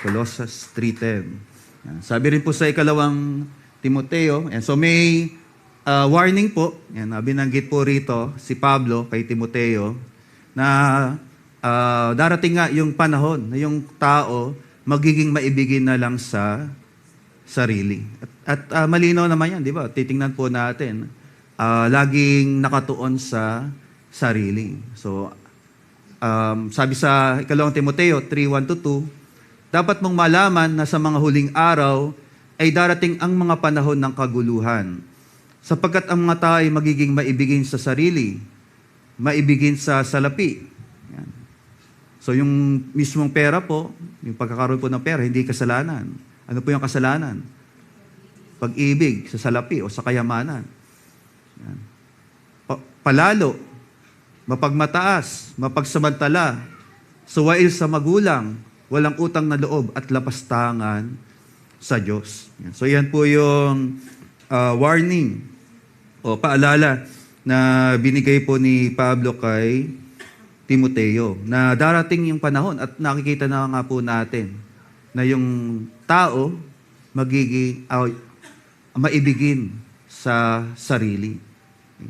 Speaker 1: Colossians 3:10. Yan. Sabi rin po sa ikalawang Timoteo, and so may warning po, yan, binanggit po rito si Pablo kay Timoteo, na darating nga yung panahon na yung tao magiging maibigin na lang sa sarili. At malinaw naman yan, di ba? Titingnan po natin, laging nakatuon sa sarili. So, sabi sa ikalawang Timoteo 3:1-2, dapat mong malaman na sa mga huling araw ay darating ang mga panahon ng kaguluhan. Sapagkat ang mga tao ay magiging maibigin sa sarili, maibigin sa salapi. Yan. So yung mismong pera po, yung pagkakaroon po ng pera, hindi kasalanan. Ano po yung kasalanan? Pag-ibig sa salapi o sa kayamanan. Yan. Palalo, mapagmataas, mapagsamantala, suwail sa magulang, walang utang na loob at lapastangan sa Diyos. Yan. So yan po yung warning o paalala na binigay po ni Pablo kay Timoteo na darating yung panahon at nakikita na nga po natin na yung tao magiging maibigin sa sarili.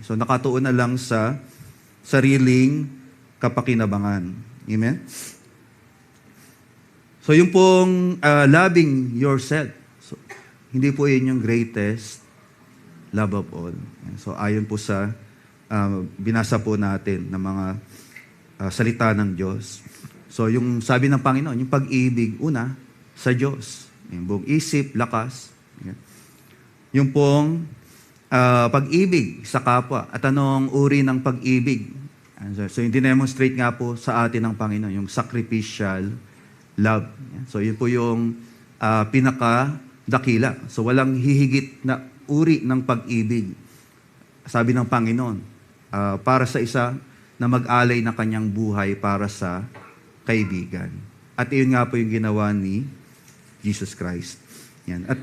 Speaker 1: So nakatuon na lang sa sariling kapakinabangan. Amen? So yung pong loving yourself, so, hindi po yun yung greatest love of all. So ayon po sa binasa po natin ng mga salita ng Diyos. So yung sabi ng Panginoon, yung pag-ibig, una, sa Diyos. Yung buong isip, lakas. Yung pong pag-ibig sa kapwa. At anong uri ng pag-ibig? So yung dinemonstrate nga po sa atin ng Panginoon, yung sacrificial love. So yun po yung pinaka-dakila. So walang hihigit na uri ng pag-ibig. Sabi ng Panginoon, para sa isa na mag-alay na kanyang buhay para sa kaibigan. At iyon nga po yung ginawa ni Jesus Christ. Yan. At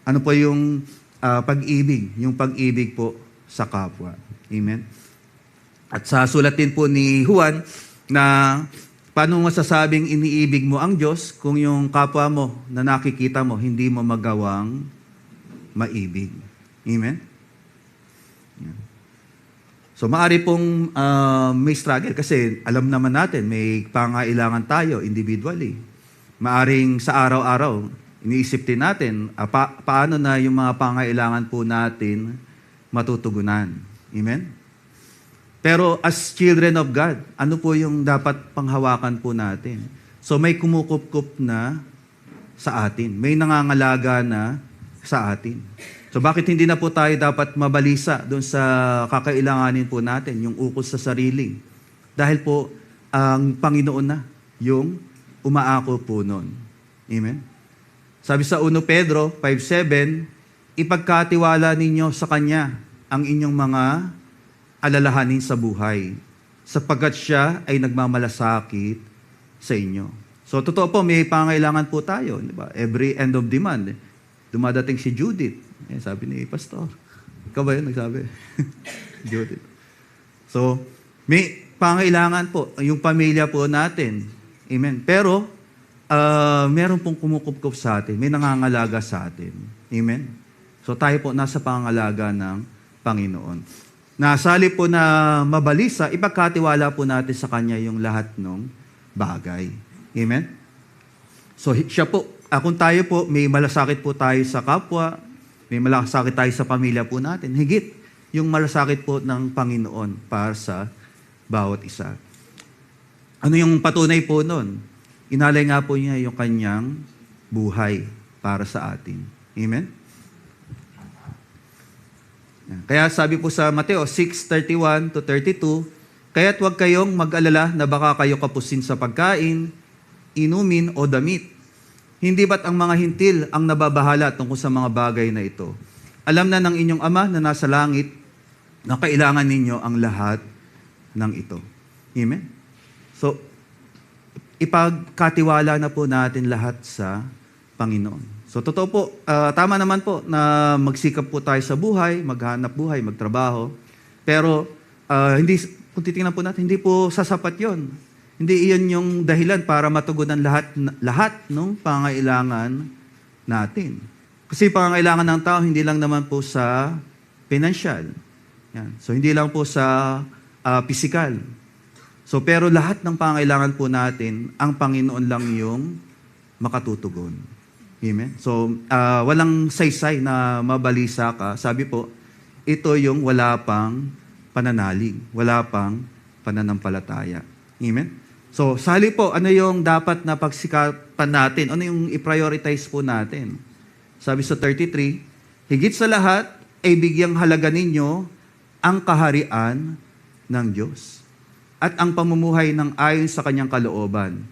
Speaker 1: ano po yung pag-ibig? Yung pag-ibig po sa kapwa. Amen? At sa sulat din po ni Juan na paano masasabing iniibig mo ang Diyos kung yung kapwa mo na nakikita mo, hindi mo magawang maibig. Amen? Yan. So maari pong may struggle kasi alam naman natin may pangailangan tayo individually. Maaring sa araw-araw, iniisip din natin paano na yung mga pangailangan po natin matutugunan. Amen? Pero as children of God, ano po yung dapat panghawakan po natin? So may kumukup-kup na sa atin. May nangangalaga na sa atin. So bakit hindi na po tayo dapat mabalisa doon sa kakailanganin po natin, yung ukol sa sarili? Dahil po, ang Panginoon na yung umaako po noon. Amen? Sabi sa 1 Pedro 5:7, ipagkatiwala ninyo sa Kanya ang inyong mga alalahanin sa buhay, sapagkat siya ay nagmamalasakit sa inyo. So totoo po, may pangailangan po tayo. Di ba? Every end of the month, dumadating si Judith. Sabi ni Pastor. Ikaw ba yun nagsabi? Judith. So, may pangailangan po, yung pamilya po natin. Amen. Pero, meron pong kumukup-kup sa atin. May nangangalaga sa atin. Amen. So, tayo po nasa pangalaga ng Panginoon. Nasali po na mabalisa, ipagkatiwala po natin sa Kanya yung lahat ng bagay. Amen? So, siya po, kung tayo po, may malasakit po tayo sa kapwa, may malasakit tayo sa pamilya po natin, higit yung malasakit po ng Panginoon para sa bawat isa. Ano yung patunay po nun? Inalay nga po niya yung kanyang buhay para sa atin. Amen? Kaya sabi po sa Mateo 6:31-32, kaya't huwag kayong mag-alala na baka kayo kapusin sa pagkain, inumin o damit. Hindi ba't ang mga hintil ang nababahala tungkol sa mga bagay na ito? Alam na ng inyong Ama na nasa langit na kailangan ninyo ang lahat ng ito. Amen? So, ipagkatiwala na po natin lahat sa Panginoon. So, totoo po, tama naman po na magsikap po tayo sa buhay, maghanap buhay, magtrabaho. Pero, kung titingnan po natin, hindi po sasapat yon. Hindi iyon yung dahilan para matugunan lahat ng pangailangan natin. Kasi pangailangan ng tao, hindi lang naman po sa financial. Yan. So, hindi lang po sa physical. So, pero lahat ng pangailangan po natin, ang Panginoon lang yung makatutugon. Amen? So, walang saysay na mabalisa ka. Sabi po, ito yung wala pang pananalig, wala pang pananampalataya. Amen? So, sali po, ano yung dapat na pagsikapan natin? Ano yung i-prioritize po natin? Sabi sa 33, higit sa lahat, ay bigyang halaga ninyo ang kaharian ng Diyos at ang pamumuhay ng ayon sa kanyang kalooban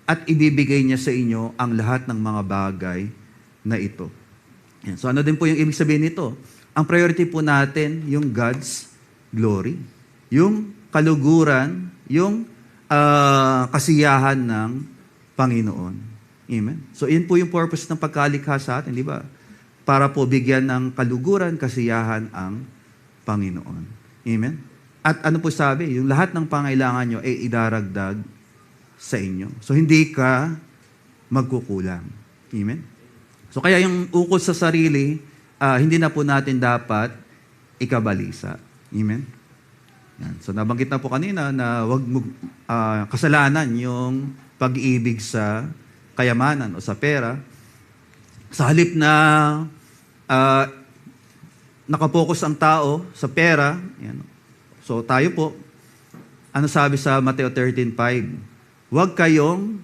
Speaker 1: at ibibigay niya sa inyo ang lahat ng mga bagay na ito. Yan. So, ano din po yung ibig sabihin nito? Ang priority po natin, yung God's glory. Yung kaluguran, yung kasiyahan ng Panginoon. Amen? So, yun po yung purpose ng pagkalikha sa atin, di ba? Para po bigyan ng kaluguran, kasiyahan ang Panginoon. Amen? At ano po sabi? Yung lahat ng pangailangan nyo ay idaragdag sa inyo. So, hindi ka magkukulang. Amen? So, kaya yung ukol sa sarili, hindi na po natin dapat ikabalisa. Amen? Yan. So nabanggit na po kanina na wag mo kasalanan yung pag-ibig sa kayamanan o sa pera. Sa halip na nakapokus ang tao sa pera, yan. So tayo po, ano sabi sa Mateo 13:5? Huwag kayong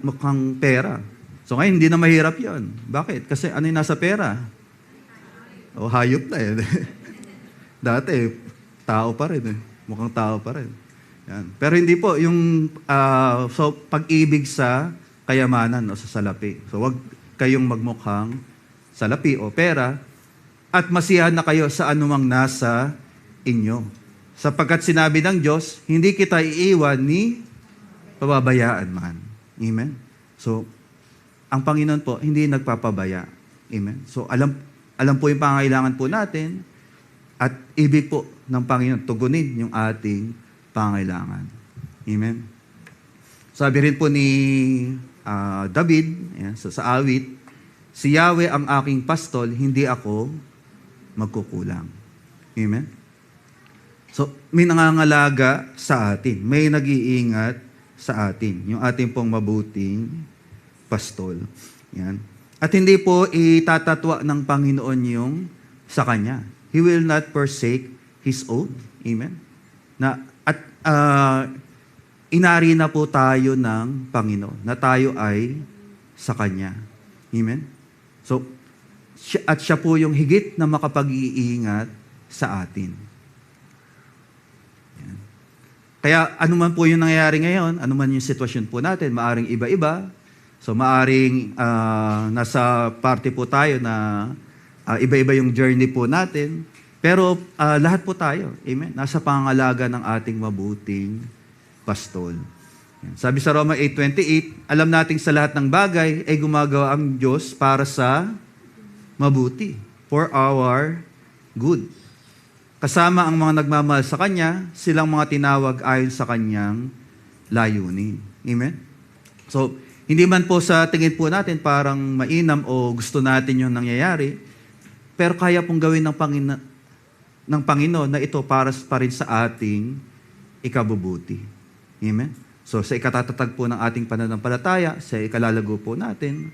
Speaker 1: mukhang pera. So ngayon, hindi na mahirap yon. Bakit? Kasi ano yung nasa pera? O hayop na eh. Dati, tao pa rin eh. Mukhang tao pa rin. Yan. Pero hindi po, yung so pag-ibig sa kayamanan o sa salapi. So wag kayong magmukhang salapi o pera at masiyahan na kayo sa anumang nasa inyo. Sapagkat sinabi ng Diyos, hindi kita iiwan ni pababayaan man. Amen? So, ang Panginoon po, hindi nagpapabaya. Amen? So, alam po yung pangailangan po natin at ibig po ng Panginoon, tugunin yung ating pangailangan. Amen? Sabi rin po ni David, yan, sa awit, si Yahweh ang aking pastol, hindi ako magkukulang. Amen? So, may nangangalaga sa atin. May nag-iingat sa atin. Yung ating pong mabuting pastol. Yan. At hindi po itatatwa ng Panginoon yung sa Kanya. He will not forsake His oath. Amen? Inari na po tayo ng Panginoon na tayo ay sa Kanya. Amen? So, siya po yung higit na makapag-iingat sa atin. Yan. Kaya anuman po yung nangyayari ngayon, anuman yung sitwasyon po natin, maaring iba-iba. So maaring nasa party po tayo na iba-iba yung journey po natin. Pero lahat po tayo, amen, nasa pangangalaga ng ating mabuting pastol. Yan. Sabi sa Roma 8:28, alam nating sa lahat ng bagay ay gumagawa ang Diyos para sa mabuti, for our good. Kasama ang mga nagmamahal sa Kanya, silang mga tinawag ayon sa Kanyang layunin. Amen? So, hindi man po sa tingin po natin parang mainam o gusto natin yung nangyayari, pero kaya pong gawin ng Panginoon na ito para pa rin sa ating ikabubuti. Amen? So, sa ikatatatag po ng ating pananampalataya, sa ikalalago po natin,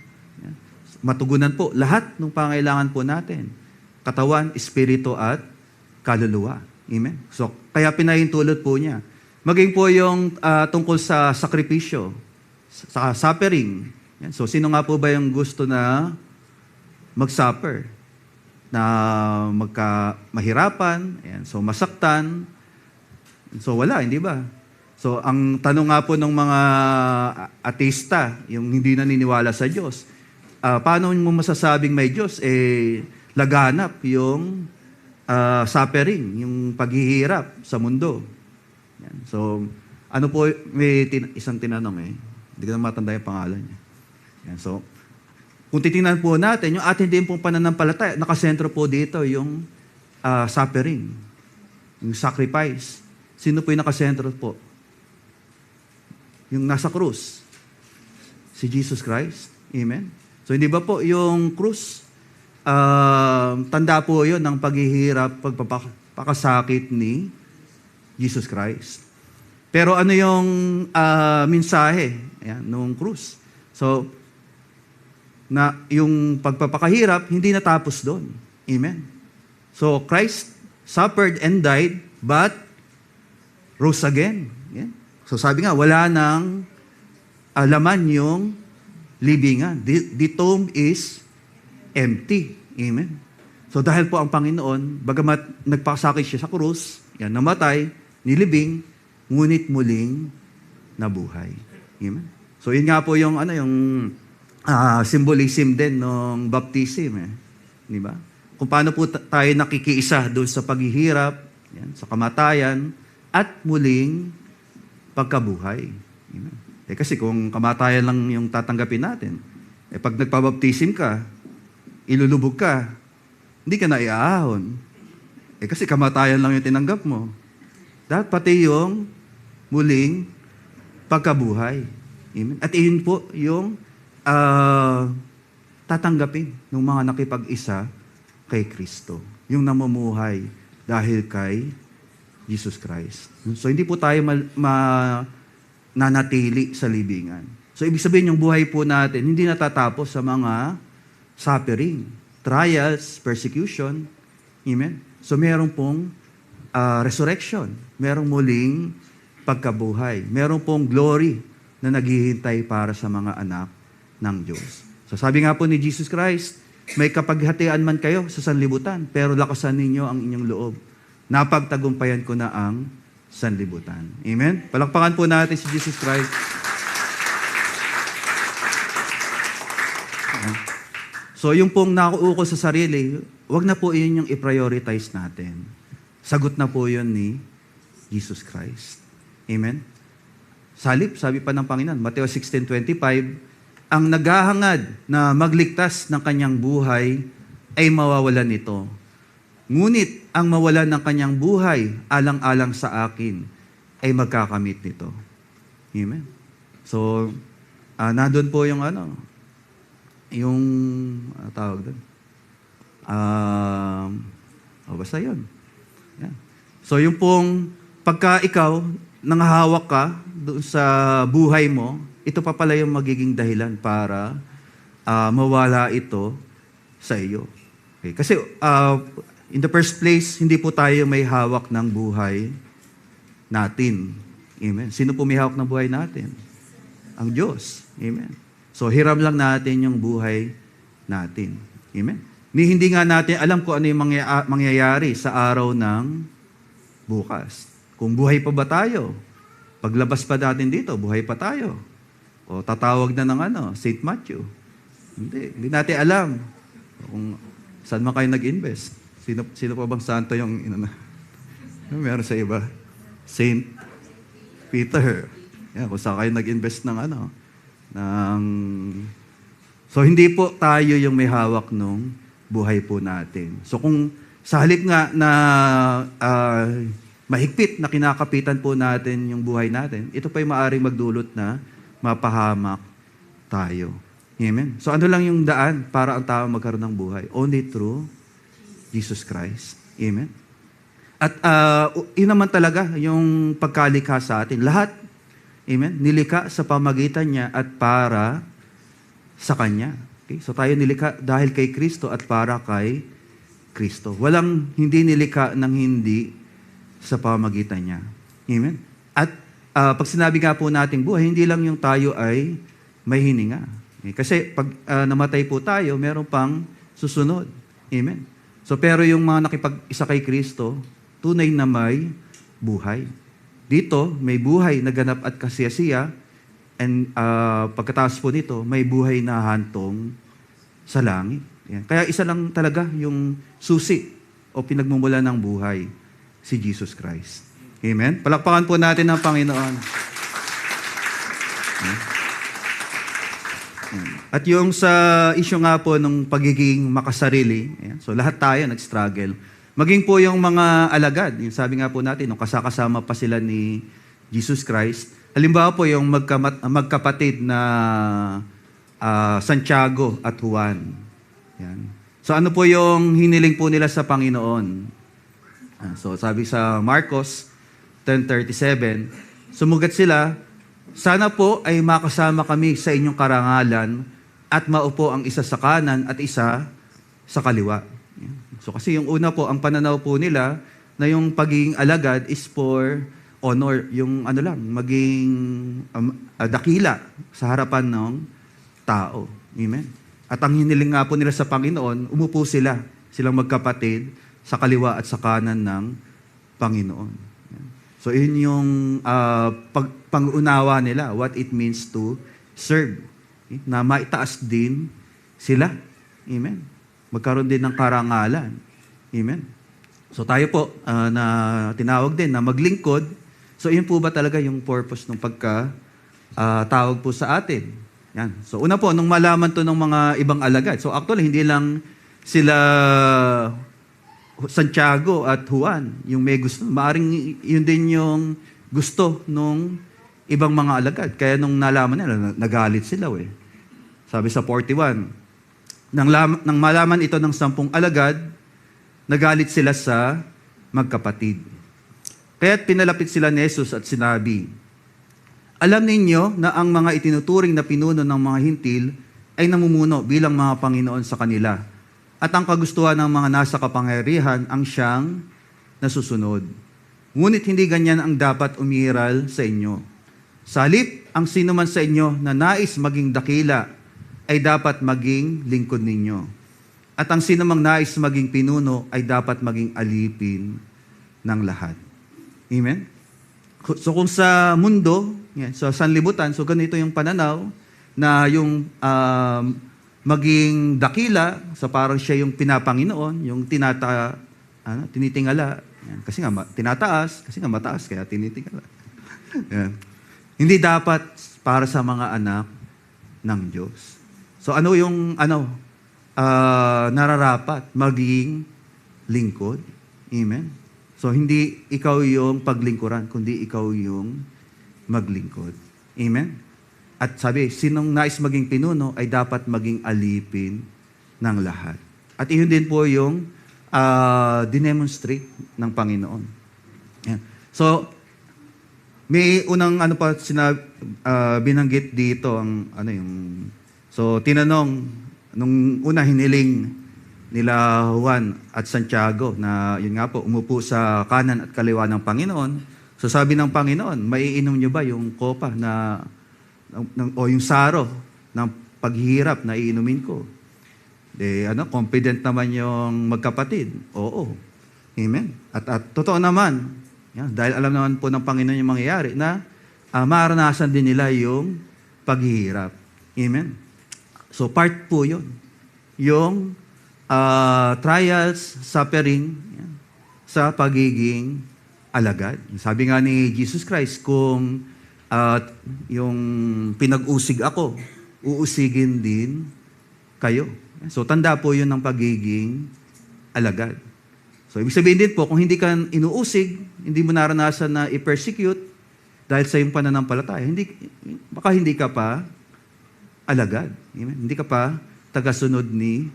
Speaker 1: matugunan po lahat ng pangailangan po natin. Katawan, espiritu at kaluluwa. Amen? So, kaya pinahintulot po niya. Maging po yung tungkol sa sakripisyo, sa suffering. Yan. So, sino nga po ba yung gusto na mag-suffer? Na mahirapan, yan. So, masaktan. So, wala, hindi ba? So, ang tanong nga po ng mga ateista, yung hindi naniniwala sa Diyos, paano mo masasabing may Diyos? Laganap yung suffering, yung paghihirap sa mundo. Yan. So, ano po, may isang tinanong hindi ko na matanda yung pangalan niya. Yan. So, kung titingnan po natin, yung atin din pong pananampalataya, nakasentro po dito yung suffering, yung sacrifice. Sino po yung nakasentro po? Yung nasa krus. Si Jesus Christ. Amen? So, hindi ba po yung krus, tanda po yun ng paghihirap, pagpapakasakit ni Jesus Christ. Pero ano yung mensahe nung krus? So, yung pagpapakahirap, hindi natapos doon. Amen? So, Christ suffered and died, but rose again. Yeah? So, sabi nga, wala nang laman yung libingan. The tomb is empty. Amen? So, dahil po ang Panginoon, bagamat nagpakasakit siya sa krus, namatay, nilibing, ngunit muling nabuhay. Amen? So, yun nga po yung symbolism din ng baptism. Di ba? Kung paano po tayo nakikiisa doon sa paghihirap, sa kamatayan, at muling pagkabuhay. Amen? Kasi kung kamatayan lang yung tatanggapin natin, pag nagpabaptism ka, ilulubog ka, hindi ka na iaahon. Kasi kamatayan lang yung tinanggap mo. Dapat pati yung muling pagkabuhay. Amen? At iyon po yung tatanggapin ng mga nakipag-isa kay Kristo. Yung namumuhay dahil kay Jesus Christ. So, hindi po tayo nanatili sa libingan. So, ibig sabihin, yung buhay po natin, hindi natatapos sa mga suffering, trials, persecution. Amen? So, meron pong resurrection. Merong muling pagkabuhay. Meron pong glory na naghihintay para sa mga anak ng Diyos. So, sabi nga po ni Jesus Christ, may kapaghatian man kayo sa sanlibutan, pero lakasan ninyo ang inyong loob. Napagtagumpayan ko na ang sanlibutan. Amen? Palakpakan po natin si Jesus Christ. So, yung pong nakuukol sa sarili, wag na po yun yung i-prioritize natin. Sagot na po yun ni Jesus Christ. Amen? Salip, sabi pa ng Panginoon, Mateo 16:25, ang naghahangad na magligtas ng kanyang buhay ay mawawalan nito. Ngunit ang mawalan ng kanyang buhay alang-alang sa akin ay magkakamit nito. Amen? So, nandun po yung tawag doon. Basta yun. Yan. So yung pong pagka ikaw nanghahawak ka doon sa buhay mo, ito pa pala yung magiging dahilan para mawala ito sa iyo. Okay? Kasi in the first place, hindi po tayo may hawak ng buhay natin. Amen. Sino po may hawak ng buhay natin? Ang Diyos. Amen. So hiram lang natin yung buhay natin. Amen. Hindi nga natin alam kung ano yung mangyayari sa araw ng bukas. Kung buhay pa ba tayo? Paglabas pa natin dito, buhay pa tayo. O tatawag na ng St. Matthew. Hindi natin alam kung saan man kayo nag-invest. Sino pa bang santo yung meron sa iba? St. Peter. Yan, kung saan kayo nag-invest So hindi po tayo yung may hawak nung buhay po natin. So kung sa halip nga na mahigpit na kinakapitan po natin yung buhay natin, ito pa'y maaaring magdulot na mapahamak tayo. Amen? So ano lang yung daan para ang tao magkaroon ng buhay? Only through Jesus Christ. Amen? At yun naman talaga yung pagkalikha sa atin. Lahat, amen, nilikha sa pamagitan niya at para sa Kanya. Okay? So tayo nilikha dahil kay Kristo at para kay Kristo. Walang hindi nilikha ng hindi sa pamagitan niya. Amen? At pag sinabi nga po nating buhay, hindi lang yung tayo ay may hininga. Okay? Kasi pag namatay po tayo, meron pang susunod. Amen? So pero yung mga nakipag-isa kay Kristo, tunay na may buhay. Dito, may buhay na ganap at kasiyasiya, and pagkatapos po nito, may buhay na hantong sa langit. Yan. Kaya isa lang talaga yung susi o pinagmumula ng buhay, si Jesus Christ. Amen? Palakpakan po natin ang Panginoon. At yung sa issue nga po ng pagiging makasarili, yan, so lahat tayo nag-struggle. Maging po yung mga alagad, yung sabi nga po natin, nung kasakasama pa sila ni Jesus Christ, halimbawa po yung magkapatid na Santiago at Juan. Yan. So ano po yung hiniling po nila sa Panginoon? So sabi sa Marcos 10:37, sumugat sila, sana po ay makasama kami sa inyong karangalan at maupo ang isa sa kanan at isa sa kaliwa. So kasi yung una po, ang pananaw po nila na yung pagiging alagad is for honor, yung maging dakila sa harapan ng tao. Amen? At ang hiniling nga po nila sa Panginoon, umupo silang magkapatid sa kaliwa at sa kanan ng Panginoon. So yun yung pag-unawa nila, what it means to serve. Okay? Na maitaas din sila. Amen? Magkaroon din ng karangalan. Amen? So tayo po, na tinawag din na maglingkod. So yun po ba talaga yung purpose ng tawag po sa atin? Yan. So una po, nung malaman to ng mga ibang alagad. So actually, hindi lang sila Santiago at Juan yung may gusto. Maaring yun din yung gusto nung ibang mga alagad. Kaya nung nalaman nila, nagalit sila. Sabi sa 41, nang malaman ito ng 10 alagad, nagalit sila sa magkapatid. Kaya't pinalapit sila ni Jesus at sinabi, alam ninyo na ang mga itinuturing na pinuno ng mga hintil ay namumuno bilang mga Panginoon sa kanila. At ang kagustuhan ng mga nasa kapangyarihan ang siyang nasusunod. Ngunit hindi ganyan ang dapat umiral sa inyo. Sa halip, ang sino man sa inyo na nais maging dakila ay dapat maging lingkod ninyo. At ang sino mang nais maging pinuno ay dapat maging alipin ng lahat. Amen? So kung sa mundo, sa sanlibutan, so ganito yung pananaw na yung maging dakila, so parang siya yung pinapanginoon, yung tinitingala. Yan. Kasi nga tinataas, kasi nga mataas, kaya tinitingala. Yan. Hindi dapat para sa mga anak ng Diyos. So ano yung nararapat? Maging lingkod. Amen? So hindi ikaw yung paglingkuran, kundi ikaw yung maglingkod. Amen? At sabi, sinong nais maging pinuno ay dapat maging alipin ng lahat. At iyon din po yung dinemonstrate ng Panginoon. Yan. So, may unang binanggit dito ang so tinanong nung una hiniling nila Juan at Santiago na yun nga po umupo sa kanan at kaliwa ng Panginoon. So sabi ng Panginoon, maiinom niyo ba yung kopa o yung saro ng paghihirap na iinumin ko? Confident naman yung magkapatid. Oo. Amen. At totoo naman, yan, dahil alam naman po ng Panginoon yung mangyayari na maranasan din nila yung paghihirap. Amen. So part po yun. Yung trials, suffering, yan, sa pagiging alagad. Sabi nga ni Jesus Christ, kung yung pinag-usig ako, uusigin din kayo. So tanda po yun ng pagiging alagad. So ibig sabihin din po, kung hindi ka inuusig, hindi mo naranasan na i-persecute dahil sa iyong pananampalataya, baka hindi ka pa alagad. Amen? Hindi ka pa tagasunod ni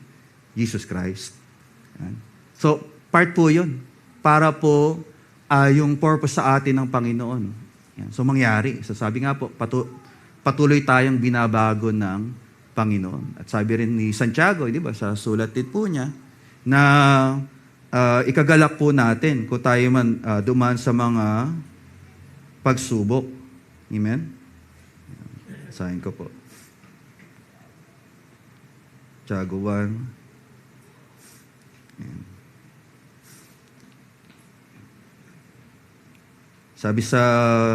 Speaker 1: Jesus Christ. Yan. So, part po yun. Para po yung purpose sa atin ng Panginoon. Yan. So, mangyari. So, sabi nga po, patuloy tayong binabago ng Panginoon. At sabi rin ni Santiago, di ba, sa sulat din po niya, na ikagalak po natin kung tayo man dumaan sa mga pagsubok. Amen? Sahin ko po. Santiago 1. Ayan. Sabi sa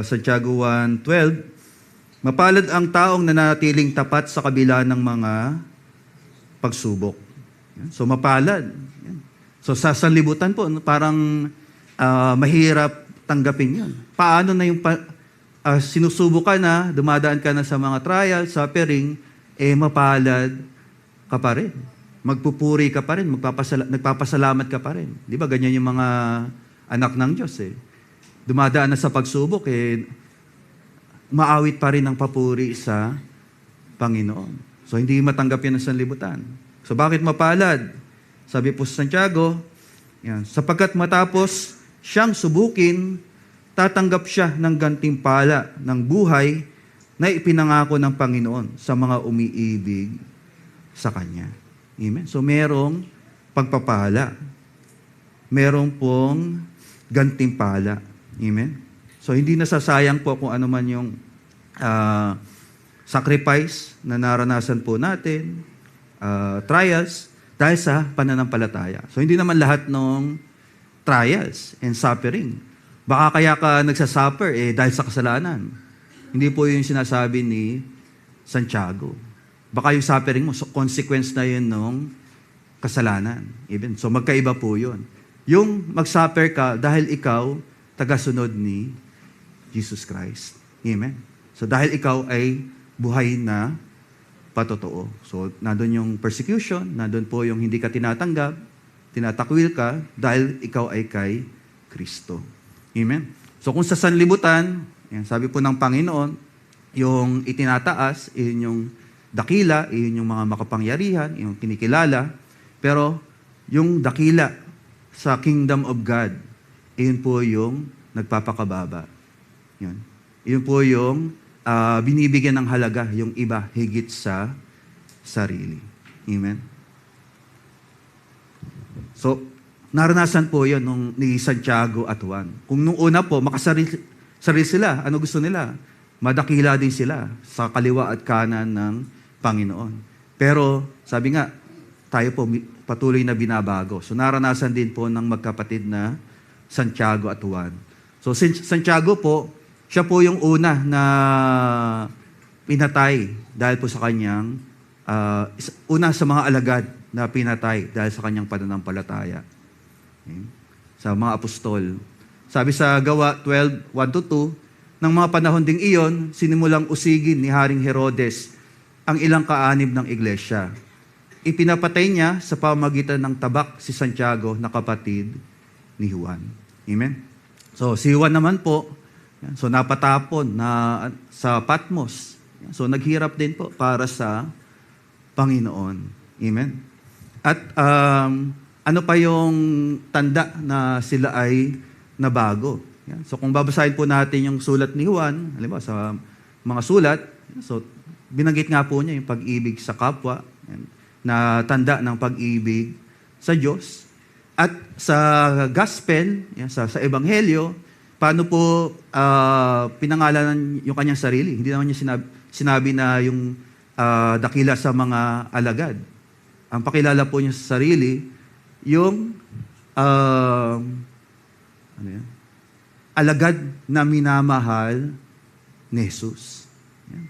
Speaker 1: Santiago 1:12, mapalad ang taong nanatiling tapat sa kabila ng mga pagsubok. Ayan. So mapalad. Ayan. So sa sanlibutan po, parang mahirap tanggapin yun. Paano na yung sinusubok ka na, dumadaan ka na sa mga trial, suffering, mapalad ka pa rin. Magpupuri ka pa rin, nagpapasalamat ka pa rin. Di ba? Ganyan yung mga anak ng Diyos eh. Dumadaan na sa pagsubok maawit pa rin ang papuri sa Panginoon. So hindi matanggap yan ng sanlibutan. So bakit mapalad? Sabi po sa Santiago, yan, sapagkat matapos siyang subukin, tatanggap siya ng gantimpala ng buhay na ipinangako ng Panginoon sa mga umiibig sa Kanya. Amen? So, merong pagpapala. Merong pong gantimpala. Amen? So, hindi nasasayang po kung ano man yung sacrifice na naranasan po natin, trials, dahil sa pananampalataya. So, hindi naman lahat ng trials and suffering. Baka kaya ka nagsasuffer dahil sa kasalanan. Hindi po yung sinasabi ni Santiago. Baka yung suffering mo, so consequence na yun ng kasalanan. Even. So magkaiba po yun. Yung mag-suffer ka dahil ikaw tagasunod ni Jesus Christ. Amen. So dahil ikaw ay buhay na patotoo. So nandun yung persecution, nandun po yung hindi ka tinatanggap, tinatakwil ka dahil ikaw ay kay Kristo. Amen. So kung sa sanlibutan, yan, sabi po ng Panginoon, yung itinataas, yun yung dakila, yun yung mga makapangyarihan, yung kinikilala. Pero yung dakila sa kingdom of God, yun po yung nagpapakababa. Yun. Yun po yung binibigyan ng halaga yung iba higit sa sarili. Amen? So, naranasan po yun ni Santiago at Juan. Kung nung una po, makasarili sila, ano gusto nila? Madakila din sila sa kaliwa at kanan ng Panginoon. Pero, sabi nga, tayo po patuloy na binabago. So, naranasan din po ng magkapatid na Santiago at Juan. So, Santiago po, siya po yung una na pinatay dahil po sa kanyang, una sa mga alagad na pinatay dahil sa kanyang pananampalataya. Okay? Sa mga apostol. Sabi sa Gawa 12:1-2, ng mga panahon ding iyon, sinimulang usigin ni Haring Herodes ang ilang kaanib ng iglesia. Ipinapatay niya sa pamamagitan ng tabak si Santiago na kapatid ni Juan. Amen? So, si Juan naman po, so napatapon na sa Patmos. So, naghirap din po para sa Panginoon. Amen? At ano pa yung tanda na sila ay nabago. Yan. So kung babasahin po natin yung sulat ni Juan, halimbawa sa mga sulat, so binanggit nga po niya yung pag-ibig sa kapwa, yan, na tanda ng pag-ibig sa Diyos. At sa gospel, yan, sa ebanghelyo, paano po pinangalanan yung kanyang sarili. Hindi naman niya sinabi na yung dakila sa mga alagad. Ang pakilala po niya sa sarili, yung ano yan? Alagad na minamahal ni Jesus. Yan.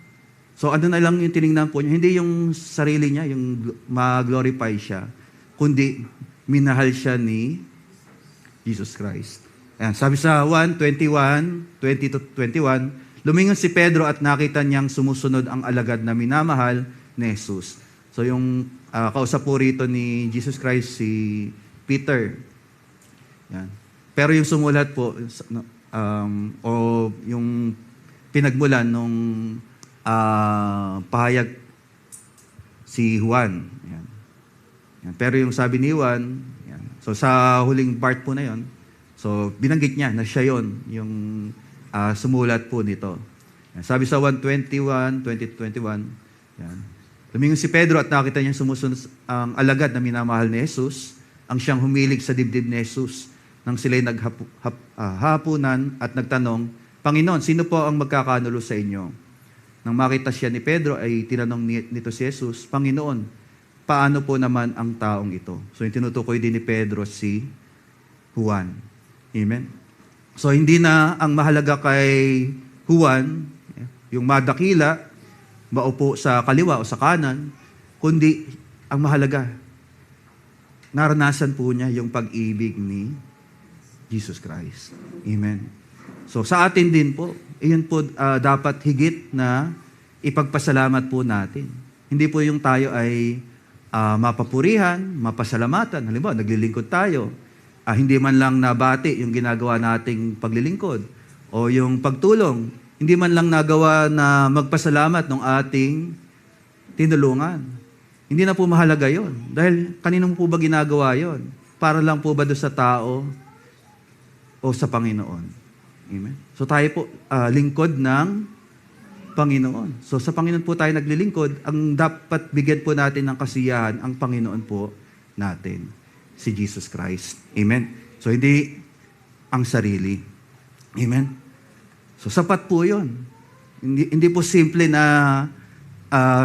Speaker 1: So ano na lang yung tinignan po niya, hindi yung sarili niya, yung ma-glorify siya, kundi minahal siya ni Jesus Christ. Yan. Sabi sa 1:21, lumingon si Pedro at nakita niyang sumusunod ang alagad na minamahal ni Jesus. So yung kausap po rito ni Jesus Christ si Peter. Yan. Pero yung sumulat po, o yung pinagmulan nung pahayag si Juan. Yan. Yan. Pero yung sabi ni Juan, yan. So sa huling part po na yon, so binanggit niya na siya yon, yung sumulat po nito. Yan. Sabi sa 1:21, yan. Lumingon si Pedro at nakita niya sumusunod ang alagad na minamahal ni Jesus, ang siyang humilig sa dibdib ni Jesus. Nang sila'y naghapunan at nagtanong, Panginoon, sino po ang magkakanulo sa inyo? Nang makita siya ni Pedro, ay tinanong nito si Jesus, Panginoon, paano po naman ang taong ito? So yung tinutukoy din ni Pedro si Juan. Amen? So hindi na ang mahalaga kay Juan, yung madakila, maupo sa kaliwa o sa kanan, kundi ang mahalaga, naranasan po niya yung pag-ibig ni Jesus Christ. Amen. So sa atin din po, iyon po dapat higit na ipagpasalamat po natin. Hindi po yung tayo ay mapapurihan, mapasalamatan. Halimbawa, naglilingkod tayo. Hindi man lang nabati yung ginagawa nating paglilingkod o yung pagtulong. Hindi man lang nagawa na magpasalamat ng ating tinulungan. Hindi na po mahalaga yon. Dahil kanino po ba ginagawa yon? Para lang po ba doon sa tao o sa Panginoon? Amen? So tayo po lingkod ng Panginoon. So sa Panginoon po tayo naglilingkod. Ang dapat bigyan po natin ng kasiyahan, ang Panginoon po natin, si Jesus Christ. Amen? So hindi ang sarili. Amen? So sapat po yun. Hindi po simple na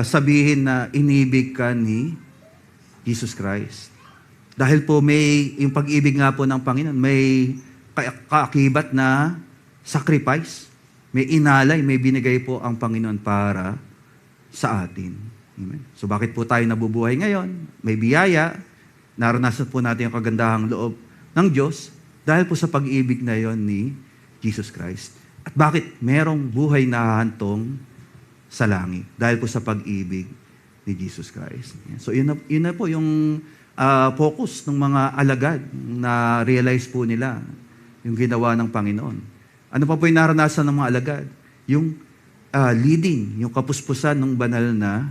Speaker 1: sabihin na inibig ka ni Jesus Christ. Dahil po may, yung pag-ibig nga po ng Panginoon, may kaakibat na sacrifice. May inalay, may binigay po ang Panginoon para sa atin. Amen. So bakit po tayo nabubuhay ngayon? May biyaya, naranasan po natin ang kagandahang loob ng Diyos dahil po sa pag-ibig na yon ni Jesus Christ. At bakit merong buhay na hahantong sa langit? Dahil po sa pag-ibig ni Jesus Christ. So yun na po yung focus ng mga alagad na realize po nila yung ginawa ng Panginoon. Ano pa po yung naranasan ng mga alagad? Yung leading, yung kapuspusan ng banal na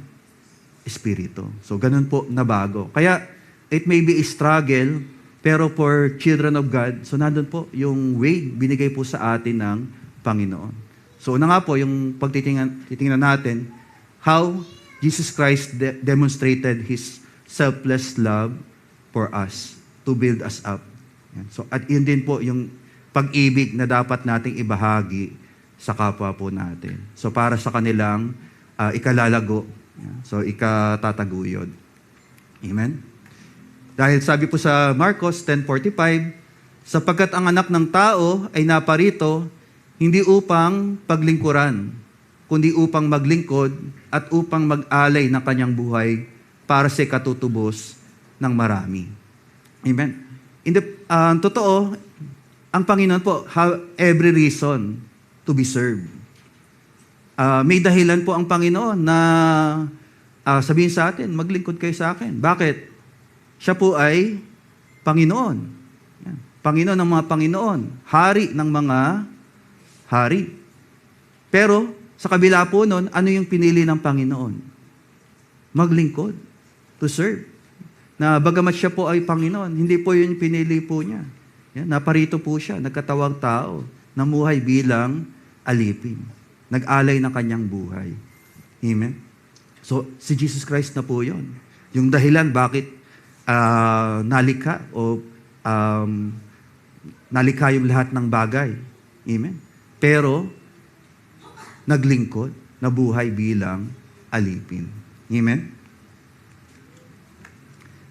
Speaker 1: Espiritu. So ganun po nabago. Kaya it may be a struggle, pero for children of God, so nandun po yung way binigay po sa atin ng Panginoon. So una nga po, yung titingnan natin, how Jesus Christ demonstrated His selfless love for us, to build us up. Yan. So at yun din po yung pag-ibig na dapat nating ibahagi sa kapwa po natin. So para sa kanilang ikalalago, yan. So ikatataguyod. Amen? Dahil sabi po sa Marcos 10:45, sapagkat ang anak ng tao ay naparito hindi upang paglingkuran, kundi upang maglingkod at upang mag-alay ng kanyang buhay para sa katutubos ng marami. Amen? Totoo, ang Panginoon po have every reason to be served. May dahilan po ang Panginoon na sabihin sa atin, maglingkod kayo sa akin. Bakit? Siya po ay Panginoon. Yan. Panginoon ng mga Panginoon. Hari ng mga hari. Pero, sa kabila po nun, ano yung pinili ng Panginoon? Maglingkod. To serve. na bagamat siya po ay Panginoon, hindi po yun pinili po niya. Yan, naparito po siya, nagkatawang tao, namuhay bilang alipin. Nag-alay ng kanyang buhay. Amen? So, si Jesus Christ na po yun. Yung dahilan bakit nalikha o nalikha yung lahat ng bagay. Amen? Pero, naglingkod, nabuhay bilang alipin. Amen?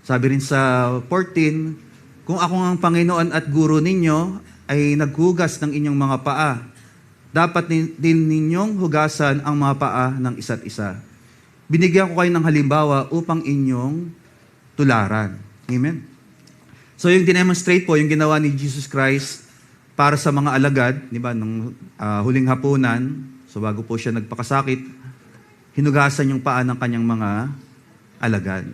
Speaker 1: Sabi rin sa 14, kung ako ang Panginoon at Guro ninyo ay naghugas ng inyong mga paa, dapat din ninyong hugasan ang mga paa ng isa't isa. Binigyan ko kayo ng halimbawa upang inyong tularan. Amen? So yung dinemonstrate po, yung ginawa ni Jesus Christ para sa mga alagad, di ba, nung huling hapunan, so bago po siya nagpakasakit, hinugasan yung paa ng kanyang mga alagad.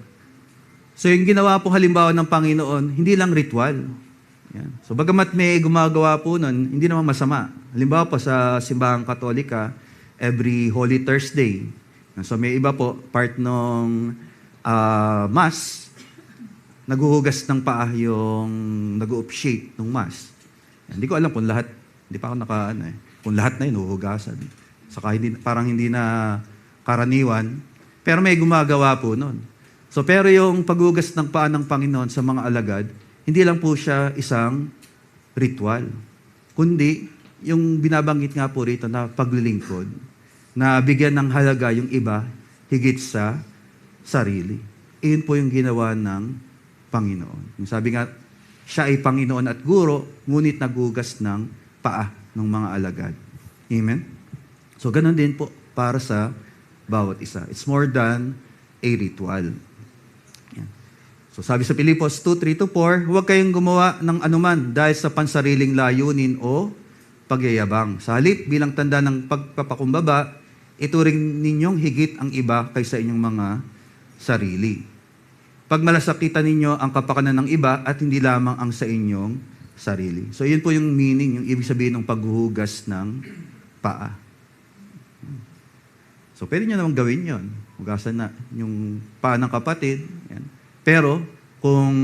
Speaker 1: So yung ginawa po halimbawa ng Panginoon, hindi lang ritual. Yan. So bagamat may gumagawa po nun, hindi naman masama. Halimbawa po sa simbahang Katolika, every Holy Thursday. So may iba po, part ng Mass, naghuhugas ng paa yung nag-officiate ng Mass. Hindi ko alam kung lahat, hindi pa ako kung lahat na yun, huhugasan. Saka parang hindi na karaniwan, pero may gumagawa po nun. So, pero yung paghugas ng paa ng Panginoon sa mga alagad, hindi lang po siya isang ritual, kundi yung binabanggit nga po rito na paglilingkod, na bigyan ng halaga yung iba higit sa sarili. Iyon po yung ginawa ng Panginoon. Yung sabi nga, siya ay Panginoon at Guro, ngunit naghugas ng paa ng mga alagad. Amen? So, ganun din po para sa bawat isa. It's more than a ritual. So sabi sa Pilipos 2:3-4, huwag kayong gumawa ng anuman dahil sa pansariling layunin o pagyayabang. Sa halip, bilang tanda ng pagpapakumbaba, ituring ninyong higit ang iba kaysa inyong mga sarili. Pag malasakitan ninyo ang kapakanan ng iba at hindi lamang ang sa inyong sarili. So yun po yung meaning, yung ibig sabihin ng paghuhugas ng paa. So pwede nyo naman gawin yun. Hugasan na yung paa ng kapatid. Yan. Pero, kung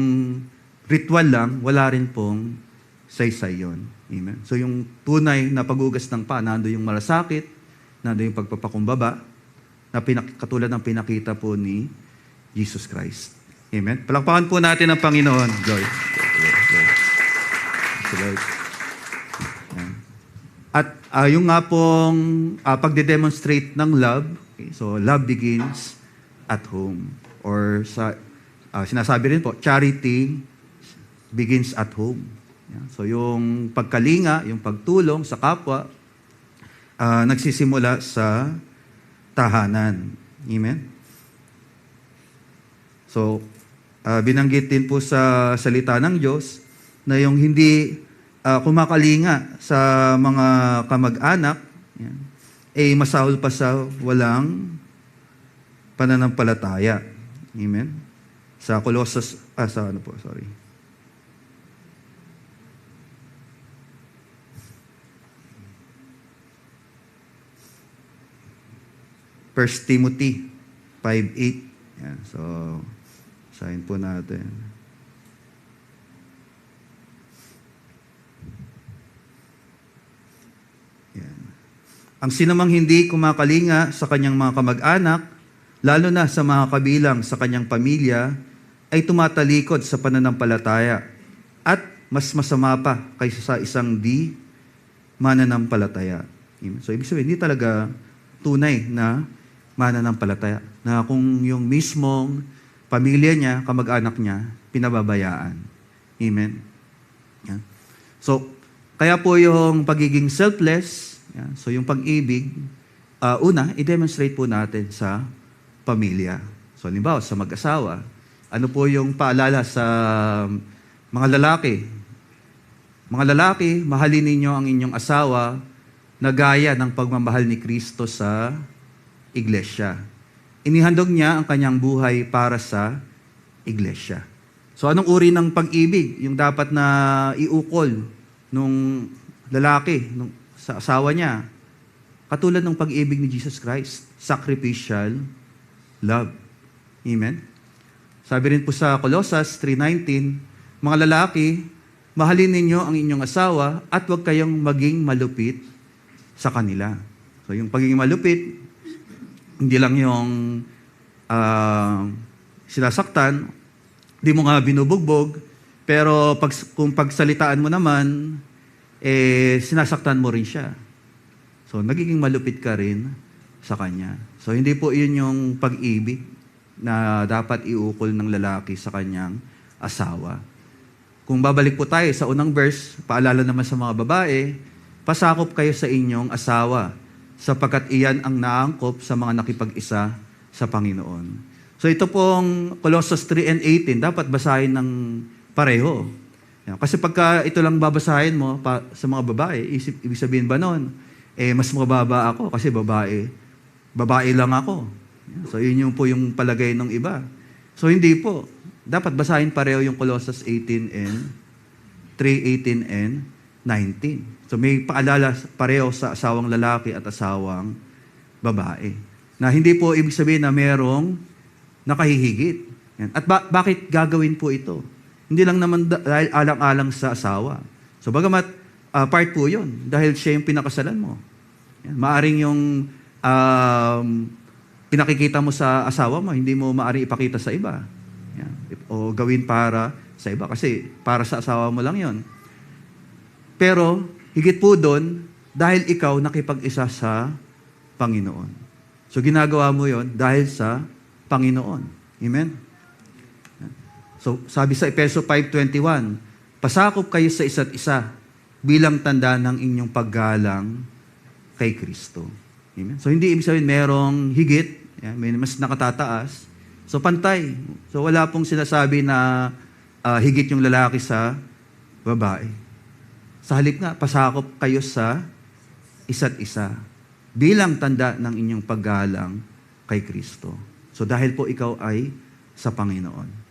Speaker 1: ritual lang, wala rin pong saysay yun. Amen? So, yung tunay na paghugas ng paa, nando yung malasakit, nando yung pagpapakumbaba, na katulad ng pinakita po ni Jesus Christ. Amen? Palakpakan po natin ang Panginoon. Glory. At yung nga pong pagde-demonstrate ng love, okay, so love begins at home. Or sa sinasabi rin po, charity begins at home. Yeah. So yung pagkalinga, yung pagtulong sa kapwa, nagsisimula sa tahanan. Amen? So, binanggit din po sa salita ng Diyos na yung hindi kumakalinga sa mga kamag-anak, yan, masahol pa sa walang pananampalataya. Amen? Sa Colossus, 1 Timothy 5:8. Yan, so, basahin po natin. Yan. Ang sinumang hindi kumakalinga sa kanyang mga kamag-anak, lalo na sa mga kabilang sa kanyang pamilya, ay tumatalikod sa pananampalataya at mas masama pa kaysa sa isang di mananampalataya. So, ibig sabihin, hindi talaga tunay na mananampalataya. Na kung yung mismong pamilya niya, kamag-anak niya, pinababayaan. Amen? Yan. So, kaya po yung pagiging selfless, yan, so yung pag-ibig, una, i-demonstrate po natin sa pamilya. So, halimbawa, sa mag-asawa, ano po yung paalala sa mga lalaki? Mga lalaki, mahalin ninyo ang inyong asawa na gaya ng pagmamahal ni Kristo sa iglesia. Inihandog niya ang kanyang buhay para sa iglesia. So anong uri ng pag-ibig yung dapat na iukol nung lalaki sa asawa niya? Katulad ng pag-ibig ni Jesus Christ, sacrificial love. Amen? Sabi rin po sa Colossus 3:19, mga lalaki, mahalin ninyo ang inyong asawa at huwag kayong maging malupit sa kanila. So yung pagiging malupit, hindi lang yung sinasaktan, di mo nga binubugbog, pero kung pagsalitaan mo naman, sinasaktan mo rin siya. So nagiging malupit ka rin sa kanya. So hindi po yun yung pag-ibig na dapat iukol ng lalaki sa kanyang asawa. Kung babalik po tayo sa unang verse, paalala naman sa mga babae, pasakop kayo sa inyong asawa, sapagkat iyan ang naangkop sa mga nakipag-isa sa Panginoon. So ito pong Colossus 3:18, dapat basahin ng pareho. Yan. Kasi pagka ito lang babasahin mo sa mga babae, ibig sabihin ba nun, mas mababa ako kasi babae lang ako. Yan. So yun yung po yung palagay ng iba. So hindi po. Dapat basahin pareho yung Colossus 3:18 and 19. So may paalala pareho sa asawang lalaki at asawang babae. Na hindi po ibig sabihin na merong nakahihigit. Yan. At bakit gagawin po ito? Hindi lang naman dahil alang-alang sa asawa. So bagamat part po yun, dahil siya yung pinakasalan mo. Yan. Maaring yung pinakikita mo sa asawa mo, hindi mo maaring ipakita sa iba. Yan. O gawin para sa iba. Kasi para sa asawa mo lang yon. Pero higit po doon, dahil ikaw nakipag-isa sa Panginoon. So ginagawa mo yon dahil sa Panginoon. Amen? So sabi sa Efeso 5:21, pasakop kayo sa isa't isa bilang tanda ng inyong paggalang kay Kristo. Amen? So hindi ibig sabihin merong higit, may mas nakatataas. So pantay. So wala pong sinasabi na higit yung lalaki sa babae. Sa halip nga, pasakop kayo sa isa't isa bilang tanda ng inyong paggalang kay Kristo. So dahil po ikaw ay sa Panginoon.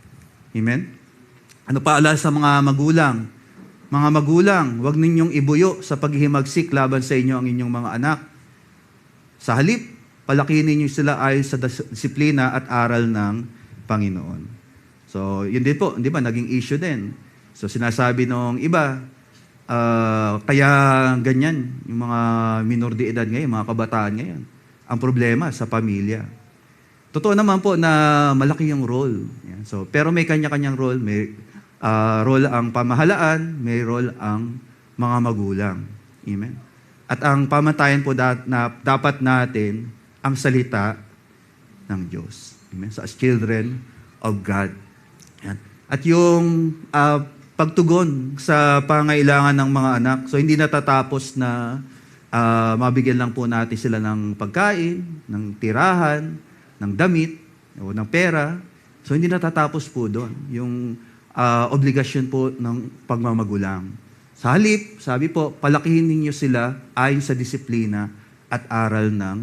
Speaker 1: Amen? Ano paalala sa mga magulang? Mga magulang, huwag ninyong ibuyo sa paghihimagsik laban sa inyo ang inyong mga anak. Sa halip, palakinin niyo sila ayon sa disiplina at aral ng Panginoon. So, yun din po, di ba, naging issue din. So, sinasabi nung iba, kaya ganyan, yung mga minor de edad ngayon, mga kabataan ngayon. Ang problema sa pamilya. Totoo naman po na malaki yung role. Yan. So, pero may kanya-kanyang role. May role ang pamahalaan, may role ang mga magulang. Amen? At ang pamantayan po na dapat natin ang salita ng Diyos. Amen? So, as children of God. Yan. At yung pagtugon sa pangailangan ng mga anak. So, hindi natatapos na mabigyan lang po natin sila ng pagkain, ng tirahan, ng damit, o ng pera. So, hindi natatapos po doon yung obligasyon po ng pagmamagulang. Sa halip, sabi po, palakihin ninyo sila ayon sa disiplina at aral ng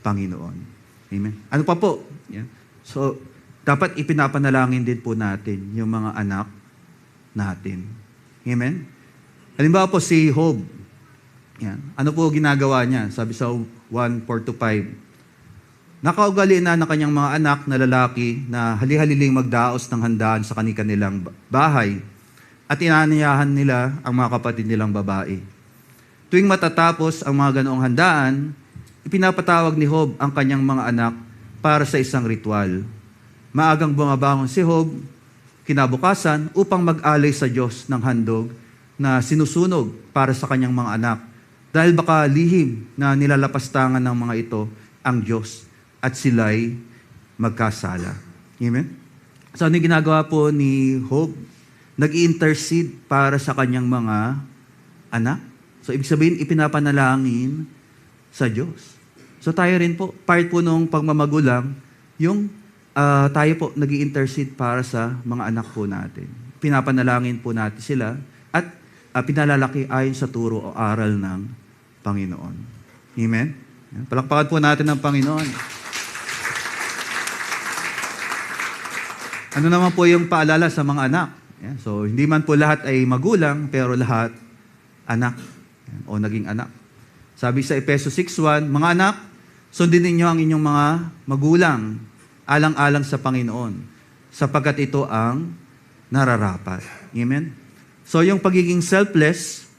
Speaker 1: Panginoon. Amen. Ano pa po? Yan. So, dapat ipinapanalangin din po natin yung mga anak natin. Amen? Halimbawa po si Job. Yan. Ano po ginagawa niya? Sabi sa 1:4-5. Nakaugalian na ng kanyang mga anak na lalaki na hali-haliling magdaos ng handaan sa kanilang bahay at inanayahan nila ang mga kapatid nilang babae. Tuwing matatapos ang mga ganoong handaan, ipinapatawag ni Job ang kanyang mga anak para sa isang ritual. Maagang bumabangon si Job kinabukasan upang mag-alay sa Diyos ng handog na sinusunog para sa kanyang mga anak. Dahil baka lihim na nilalapastangan ng mga ito ang Diyos at sila'y magkasala. Amen? So ano yung ginagawa po ni Job? Nag-i-intercede para sa kanyang mga anak. So ibig sabihin, ipinapanalangin sa Diyos. So tayo rin po, part po nung pagmamagulang, yung tayo po nag-i-intercede para sa mga anak po natin. Pinapanalangin po natin sila at pinalalaki ayon sa turo o aral ng Panginoon. Amen? Palakpakan po natin ang Panginoon. Ano naman po yung paalala sa mga anak? So, hindi man po lahat ay magulang, pero lahat anak o naging anak. Sabi sa Efeso 6:1, mga anak, sundin ninyo ang inyong mga magulang, alang-alang sa Panginoon. sapagkat ito ang nararapat. Amen? So yung pagiging selfless,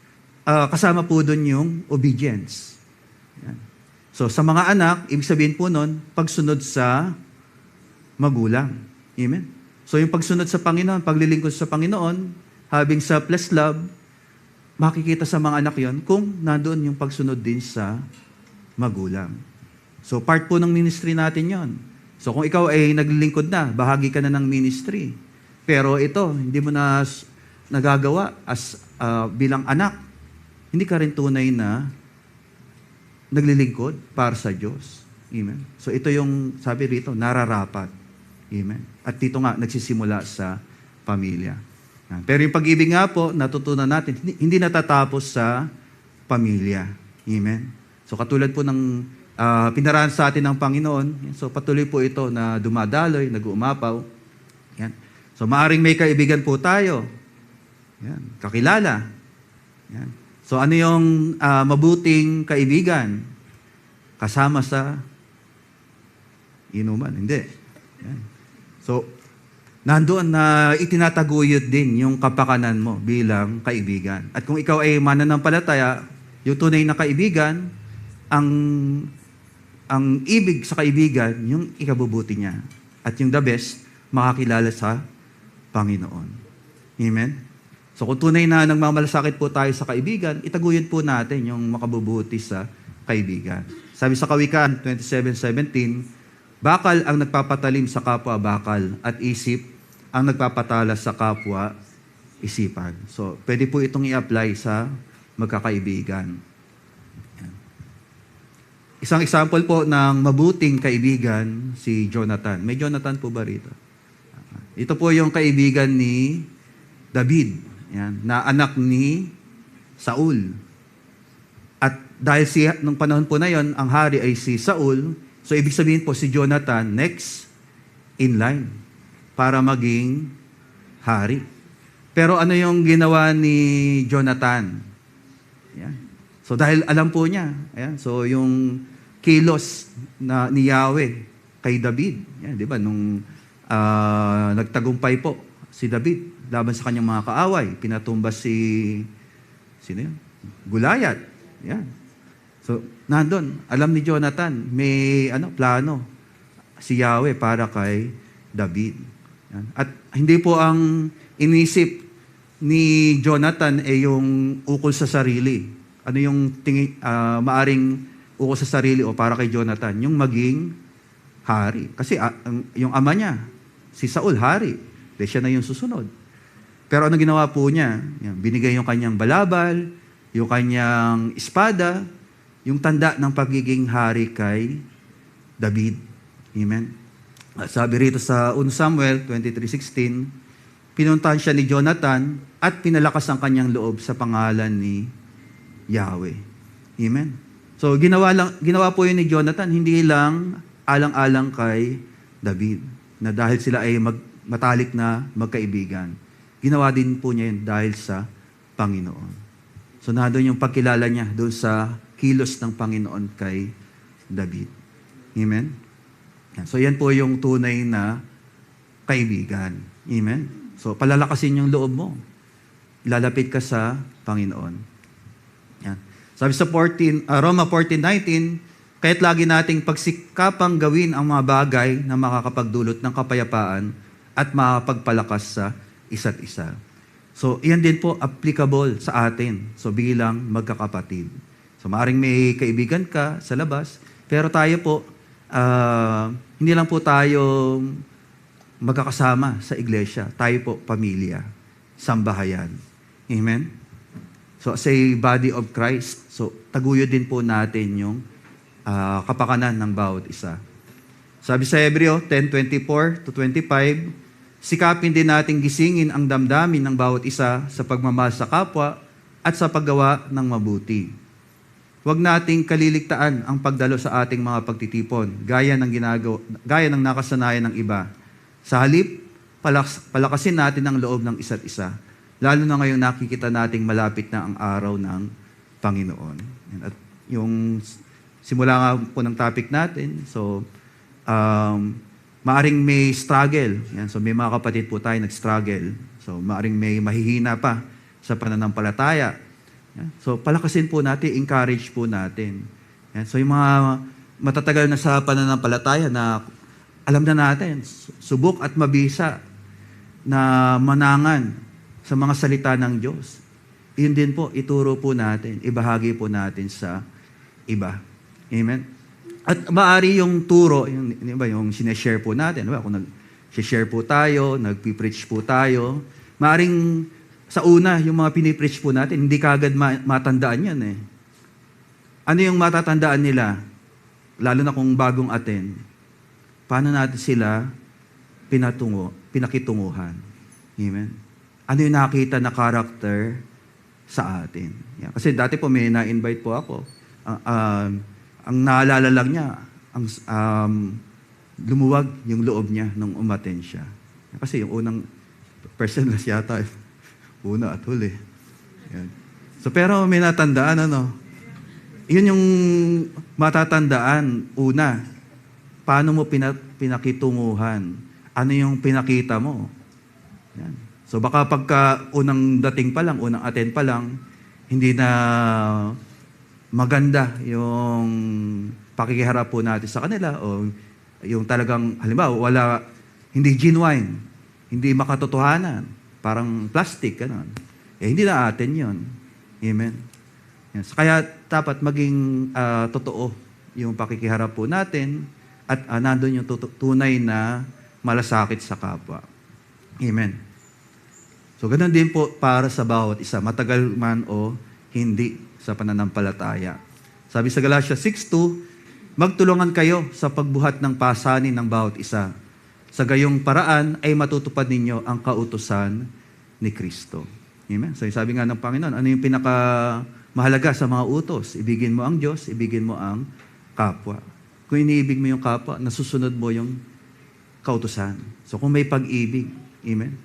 Speaker 1: kasama po doon yung obedience. Yan. So sa mga anak, ibig sabihin po nun, pagsunod sa magulang. Amen? So yung pagsunod sa Panginoon, paglilingkod sa Panginoon, having selfless love, makikita sa mga anak yon kung nandoon yung pagsunod din sa magulang. So part po ng ministry natin yon. So kung ikaw ay naglilingkod na, bahagi ka na ng ministry. Pero ito, hindi mo na nagagawa as bilang anak, hindi ka rin tunay na naglilingkod para sa Diyos. Amen. So ito yung sabi rito, nararapat. Amen. At dito nga, nagsisimula sa pamilya. Pero yung pag-ibig nga po, natutunan natin, hindi natatapos sa pamilya. Amen. So katulad po ng pinaraan sa atin ng Panginoon, so patuloy po ito na dumadaloy, nag-uumapaw. Yan. So maaring may kaibigan po tayo. Yan. Kakilala. Yan. So ano yung mabuting kaibigan? Kasama sa inuman. Hindi. Yan. So, nandoon na itinataguyod din yung kapakanan mo bilang kaibigan. At kung ikaw ay mananampalataya, yung tunay na kaibigan, ang ibig sa kaibigan, yung ikabubuti niya. At yung the best, makakilala sa Panginoon. Amen? So kung tunay na nagmamalasakit po tayo sa kaibigan, itaguyod po natin yung makabubuti sa kaibigan. Sabi sa Kawikaan 27:17, bakal ang nagpapatalim sa kapwa bakal at isip ang nagpapatala sa kapwa isipan. So, pwede po itong i-apply sa magkakaibigan. Yan. Isang example po ng mabuting kaibigan, si Jonathan. May Jonathan po ba rito? Ito po yung kaibigan ni David, yan, na anak ni Saul. At dahil nung panahon po na yon, ang hari ay si Saul, so ibig sabihin po si Jonathan next in line para maging hari. Pero ano yung ginawa ni Jonathan? Yan. So dahil alam po niya, ayan, so yung kilos ni Yahweh kay David, yan, di ba, nung nagtagumpay po si David laban sa kanyang mga kaaway, pinatumbas sino yun? Gulayat. Yan. So, nandun, alam ni Jonathan, may plano si Yahweh para kay David. Yan. At hindi po ang inisip ni Jonathan yung ukol sa sarili. Ano yung maaring ukol sa sarili o para kay Jonathan? Yung maging hari. Kasi yung ama niya, si Saul, hari. Dahil siya na yung susunod. Pero ano ginawa po niya? Yan, binigay yung kanyang balabal, yung kanyang espada, yung tanda ng pagiging hari kay David. Amen? Sabi rito sa 1 Samuel 23:16, pinuntahan siya ni Jonathan at pinalakas ang kanyang loob sa pangalan ni Yahweh. Amen? So, ginawa po yun ni Jonathan, hindi lang alang-alang kay David, na dahil sila ay matalik na magkaibigan. Ginawa din po niya yun dahil sa Panginoon. So, doon yung pagkilala niya doon sa kilos ng Panginoon kay David. Amen? So, yan po yung tunay na kaibigan. Amen? So, palalakasin yung loob mo. Ilalapit ka sa Panginoon. Yan. Sabi sa Roma 14:19, kaya't lagi nating pagsikapang gawin ang mga bagay na makakapagdulot ng kapayapaan at makakapagpalakas sa isa't isa. So, yan din po applicable sa atin. So, bilang magkakapatid. So, maaring may kaibigan ka sa labas, pero tayo po, hindi lang po tayo magkakasama sa iglesia. Tayo po, pamilya, sambahayan. Amen? So, as a body of Christ, so, taguyod din po natin yung kapakanan ng bawat isa. Sabi sa Hebreo 10:24-25, sikapin din nating gisingin ang damdamin ng bawat isa sa pagmamahal sa kapwa at sa paggawa ng mabuti. Huwag nating kaliligtaan ang pagdalo sa ating mga pagtitipon, gaya ng nakasanayan ng iba. Sa halip, palakasin natin ang loob ng isa't isa, lalo na ngayong nakikita nating malapit na ang araw ng Panginoon. At yung simula nga po ng topic natin, so, maaring may struggle. Yan. So may mga kapatid po tayo nag-struggle. So maaring may mahihina pa sa pananampalataya. Yan. So palakasin po natin, encourage po natin. Yan. So yung mga matatagal na sa pananampalataya na alam na natin, subok at mabisa na manangan sa mga salita ng Diyos. Yun din po, ituro po natin, ibahagi po natin sa iba. Amen? At maaari yung turo, yung sineshare po natin, diba? Kung nag-share po tayo, nagpipreach po tayo, maaring sa una, yung mga pinipreach po natin, hindi kagad matandaan yan eh. Ano yung matatandaan nila? Lalo na kung bagong attend. Paano natin sila pinakitunguhan? Amen? Ano yung nakita na character sa atin? Yan. Kasi dati po may na-invite po ako. Ang naalala lang niya, lumuwag yung loob niya nung umattend siya. Kasi yung unang person na siya yata, una at huli. Yan. So pero may natandaan, yun yung matatandaan, una, paano mo pinakitunguhan? Ano yung pinakita mo? Yan. So baka pagka unang dating pa lang, unang attend pa lang, hindi na maganda yung pakikiharap po natin sa kanila o yung talagang, halimbawa, hindi genuine, hindi makatotohanan, parang plastic, gano'n. Hindi na atin yun. Amen? Yan. So, kaya dapat maging totoo yung pakikiharap po natin at nandun yung tunay na malasakit sa kapwa. Amen. So, ganun din po para sa bawat isa, matagal man o hindi sa pananampalataya. Sabi sa Galatia 6:2, magtulungan kayo sa pagbuhat ng pasanin ng bawat isa. Sa gayong paraan ay matutupad ninyo ang kautusan ni Kristo. Amen. So, sabi nga ng Panginoon, ano yung pinakamahalaga sa mga utos? Ibigin mo ang Diyos, ibigin mo ang kapwa. Kung iniibig mo yung kapwa, nasusunod mo yung kautusan. So, kung may pag-ibig, amen,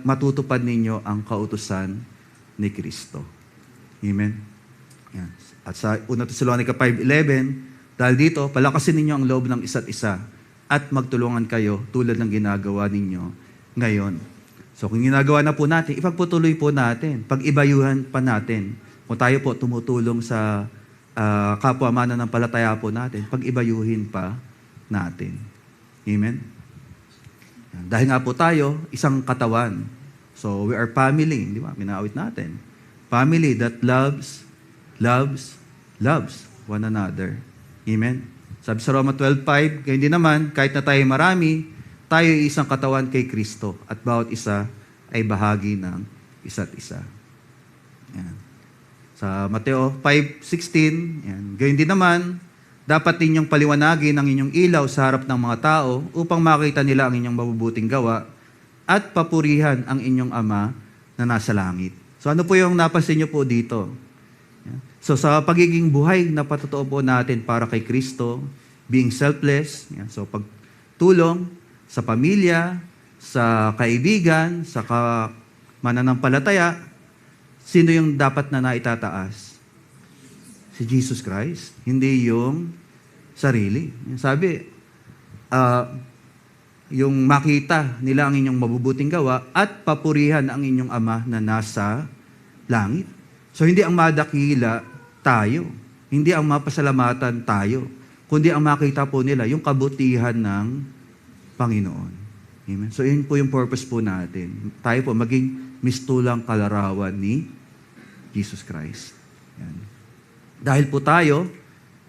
Speaker 1: matutupad ninyo ang kautusan ni Kristo. Amen? Yan. At sa 1 Thessalonica 5:11, dahil dito, palakasin ninyo ang loob ng isa't isa at magtulungan kayo tulad ng ginagawa ninyo ngayon. So kung ginagawa na po natin, ipagputuloy po natin, pag-ibayuhan pa natin. Kung tayo po tumutulong sa kapwa mananampalataya po natin, pag-ibayuhin pa natin. Amen? Dahil nga po tayo, isang katawan. So, we are family. Di ba? Minaawit natin. Family that loves one another. Amen? Sabi sa Roma 12:5, kaya hindi naman, kahit na tayo marami, tayo ay isang katawan kay Kristo at bawat isa ay bahagi ng isa't isa. Yan. Sa Mateo 5:16, yan. Gayon din naman, dapat ninyong paliwanagin ang inyong ilaw sa harap ng mga tao upang makita nila ang inyong mabubuting gawa at papurihan ang inyong Ama na nasa langit. So ano po yung napansin niyo po dito? So sa pagiging buhay na patotoo po natin para kay Kristo, being selfless, so pagtulong sa pamilya, sa kaibigan, sa mananampalataya, sino yung dapat na naitataas? Si Jesus Christ, hindi yung sarili. Sabi, yung makita nila ang inyong mabubuting gawa at papurihan ang inyong Ama na nasa langit. So hindi ang madakila tayo, hindi ang mapasalamatan tayo, kundi ang makita po nila yung kabutihan ng Panginoon. Amen? So yun po yung purpose po natin. Tayo po maging mistulang kalarawan ni Jesus Christ. Yan. Dahil po tayo,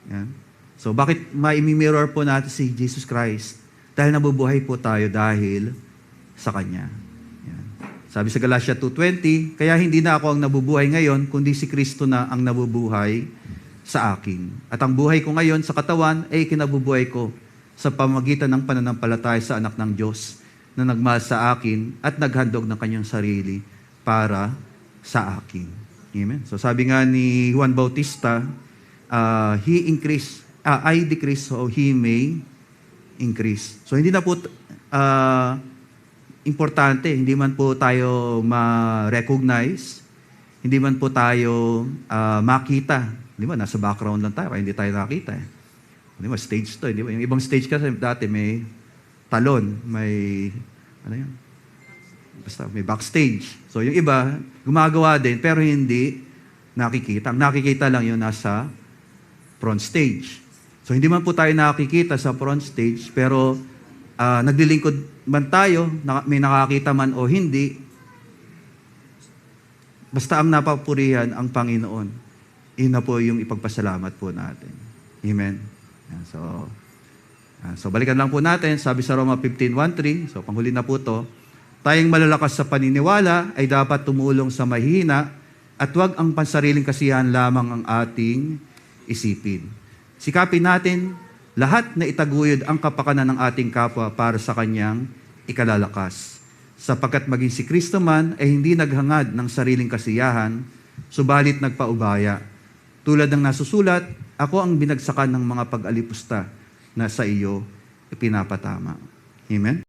Speaker 1: yan. So bakit maimi-mirror po natin si Jesus Christ? Dahil nabubuhay po tayo dahil sa Kanya. Yan. Sabi sa Galatia 2:20, kaya hindi na ako ang nabubuhay ngayon, kundi si Kristo na ang nabubuhay sa akin. At ang buhay ko ngayon sa katawan ay kinabubuhay ko sa pamagitan ng pananampalataya sa anak ng Diyos na nagmahal sa akin at naghandog ng kanyang sarili para sa akin. Amen. So sabi nga ni Juan Bautista, he increase, I decrease so he may increase. So hindi na po importante, hindi man po tayo ma-recognize, hindi man po tayo makita. Di ba? Nasa background lang tayo, kaya hindi tayo nakita. Di ba? Stage to. Di ba? Yung ibang stage kasi dati may talon, may, ano yun? Basta may backstage. So yung iba, gumagawa din, pero hindi nakikita. Ang nakikita lang yun nasa front stage. So hindi man po tayo nakikita sa front stage, pero naglilingkod man tayo, may nakakita man o hindi, basta ang napapurihan ang Panginoon. Yun na po yung ipagpasalamat po natin. Amen. Yan, so balikan lang po natin, sabi sa Roma 15:1-3, so panghuli na po to, tayong malalakas sa paniniwala ay dapat tumulong sa mahihina at huwag ang pansariling kasiyahan lamang ang ating isipin. Sikapin natin lahat na itaguyod ang kapakanan ng ating kapwa para sa kanyang ikalalakas. Sapagkat maging si Kristo man ay hindi naghangad ng sariling kasiyahan, subalit nagpaubaya. Tulad ng nasusulat, ako ang binagsakan ng mga pag-alipusta na sa iyo ipinapatama. Amen?